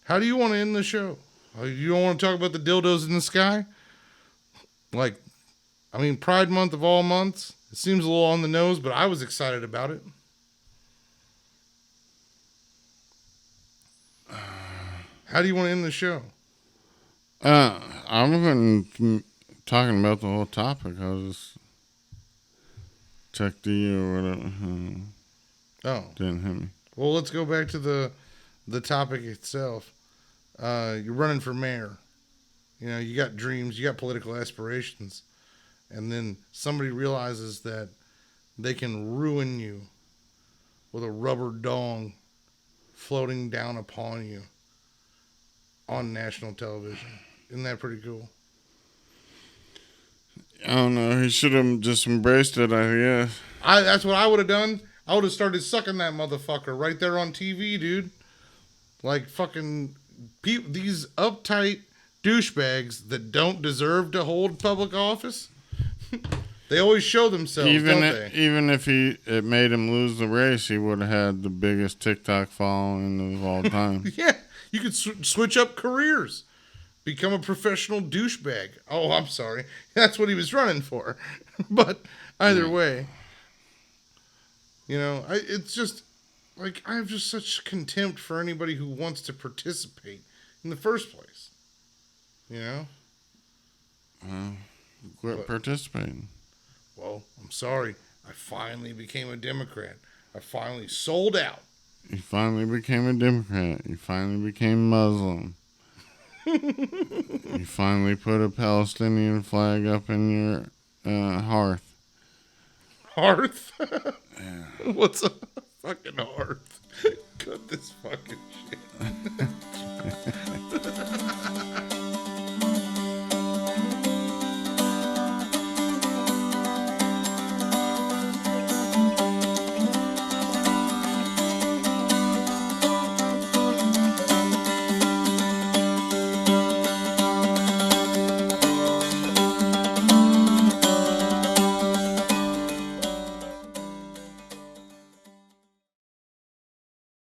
How do you want to end the show? You don't want to talk about the dildos in the sky? Like, I mean, Pride Month of all months. It seems a little on the nose, but I was excited about it. How do you want to end the show? I'm going talking about the whole topic. I was just check to you or whatever. Oh, didn't hit me. Well, let's go back to the topic itself. You're running for mayor. You know, you got dreams, you got political aspirations, and then somebody realizes that they can ruin you with a rubber dong floating down upon you on national television. Isn't that pretty cool? I don't know. He should have just embraced it, I guess. That's what I would have done. I would have started sucking that motherfucker right there on TV, dude. Like fucking these uptight douchebags that don't deserve to hold public office. They always show themselves, don't they? Even if it made him lose the race, he would have had the biggest TikTok following of all time. Yeah, you could switch up careers. Become a professional douchebag. Oh, I'm sorry. That's what he was running for. But either way, you know, it's just like I have just such contempt for anybody who wants to participate in the first place. You know? Quit participating. Well, I'm sorry. I finally became a Democrat. I finally sold out. You finally became a Democrat. You finally became Muslim. You finally put a Palestinian flag up in your hearth. Hearth? Yeah. What's a fucking hearth? Cut this fucking shit.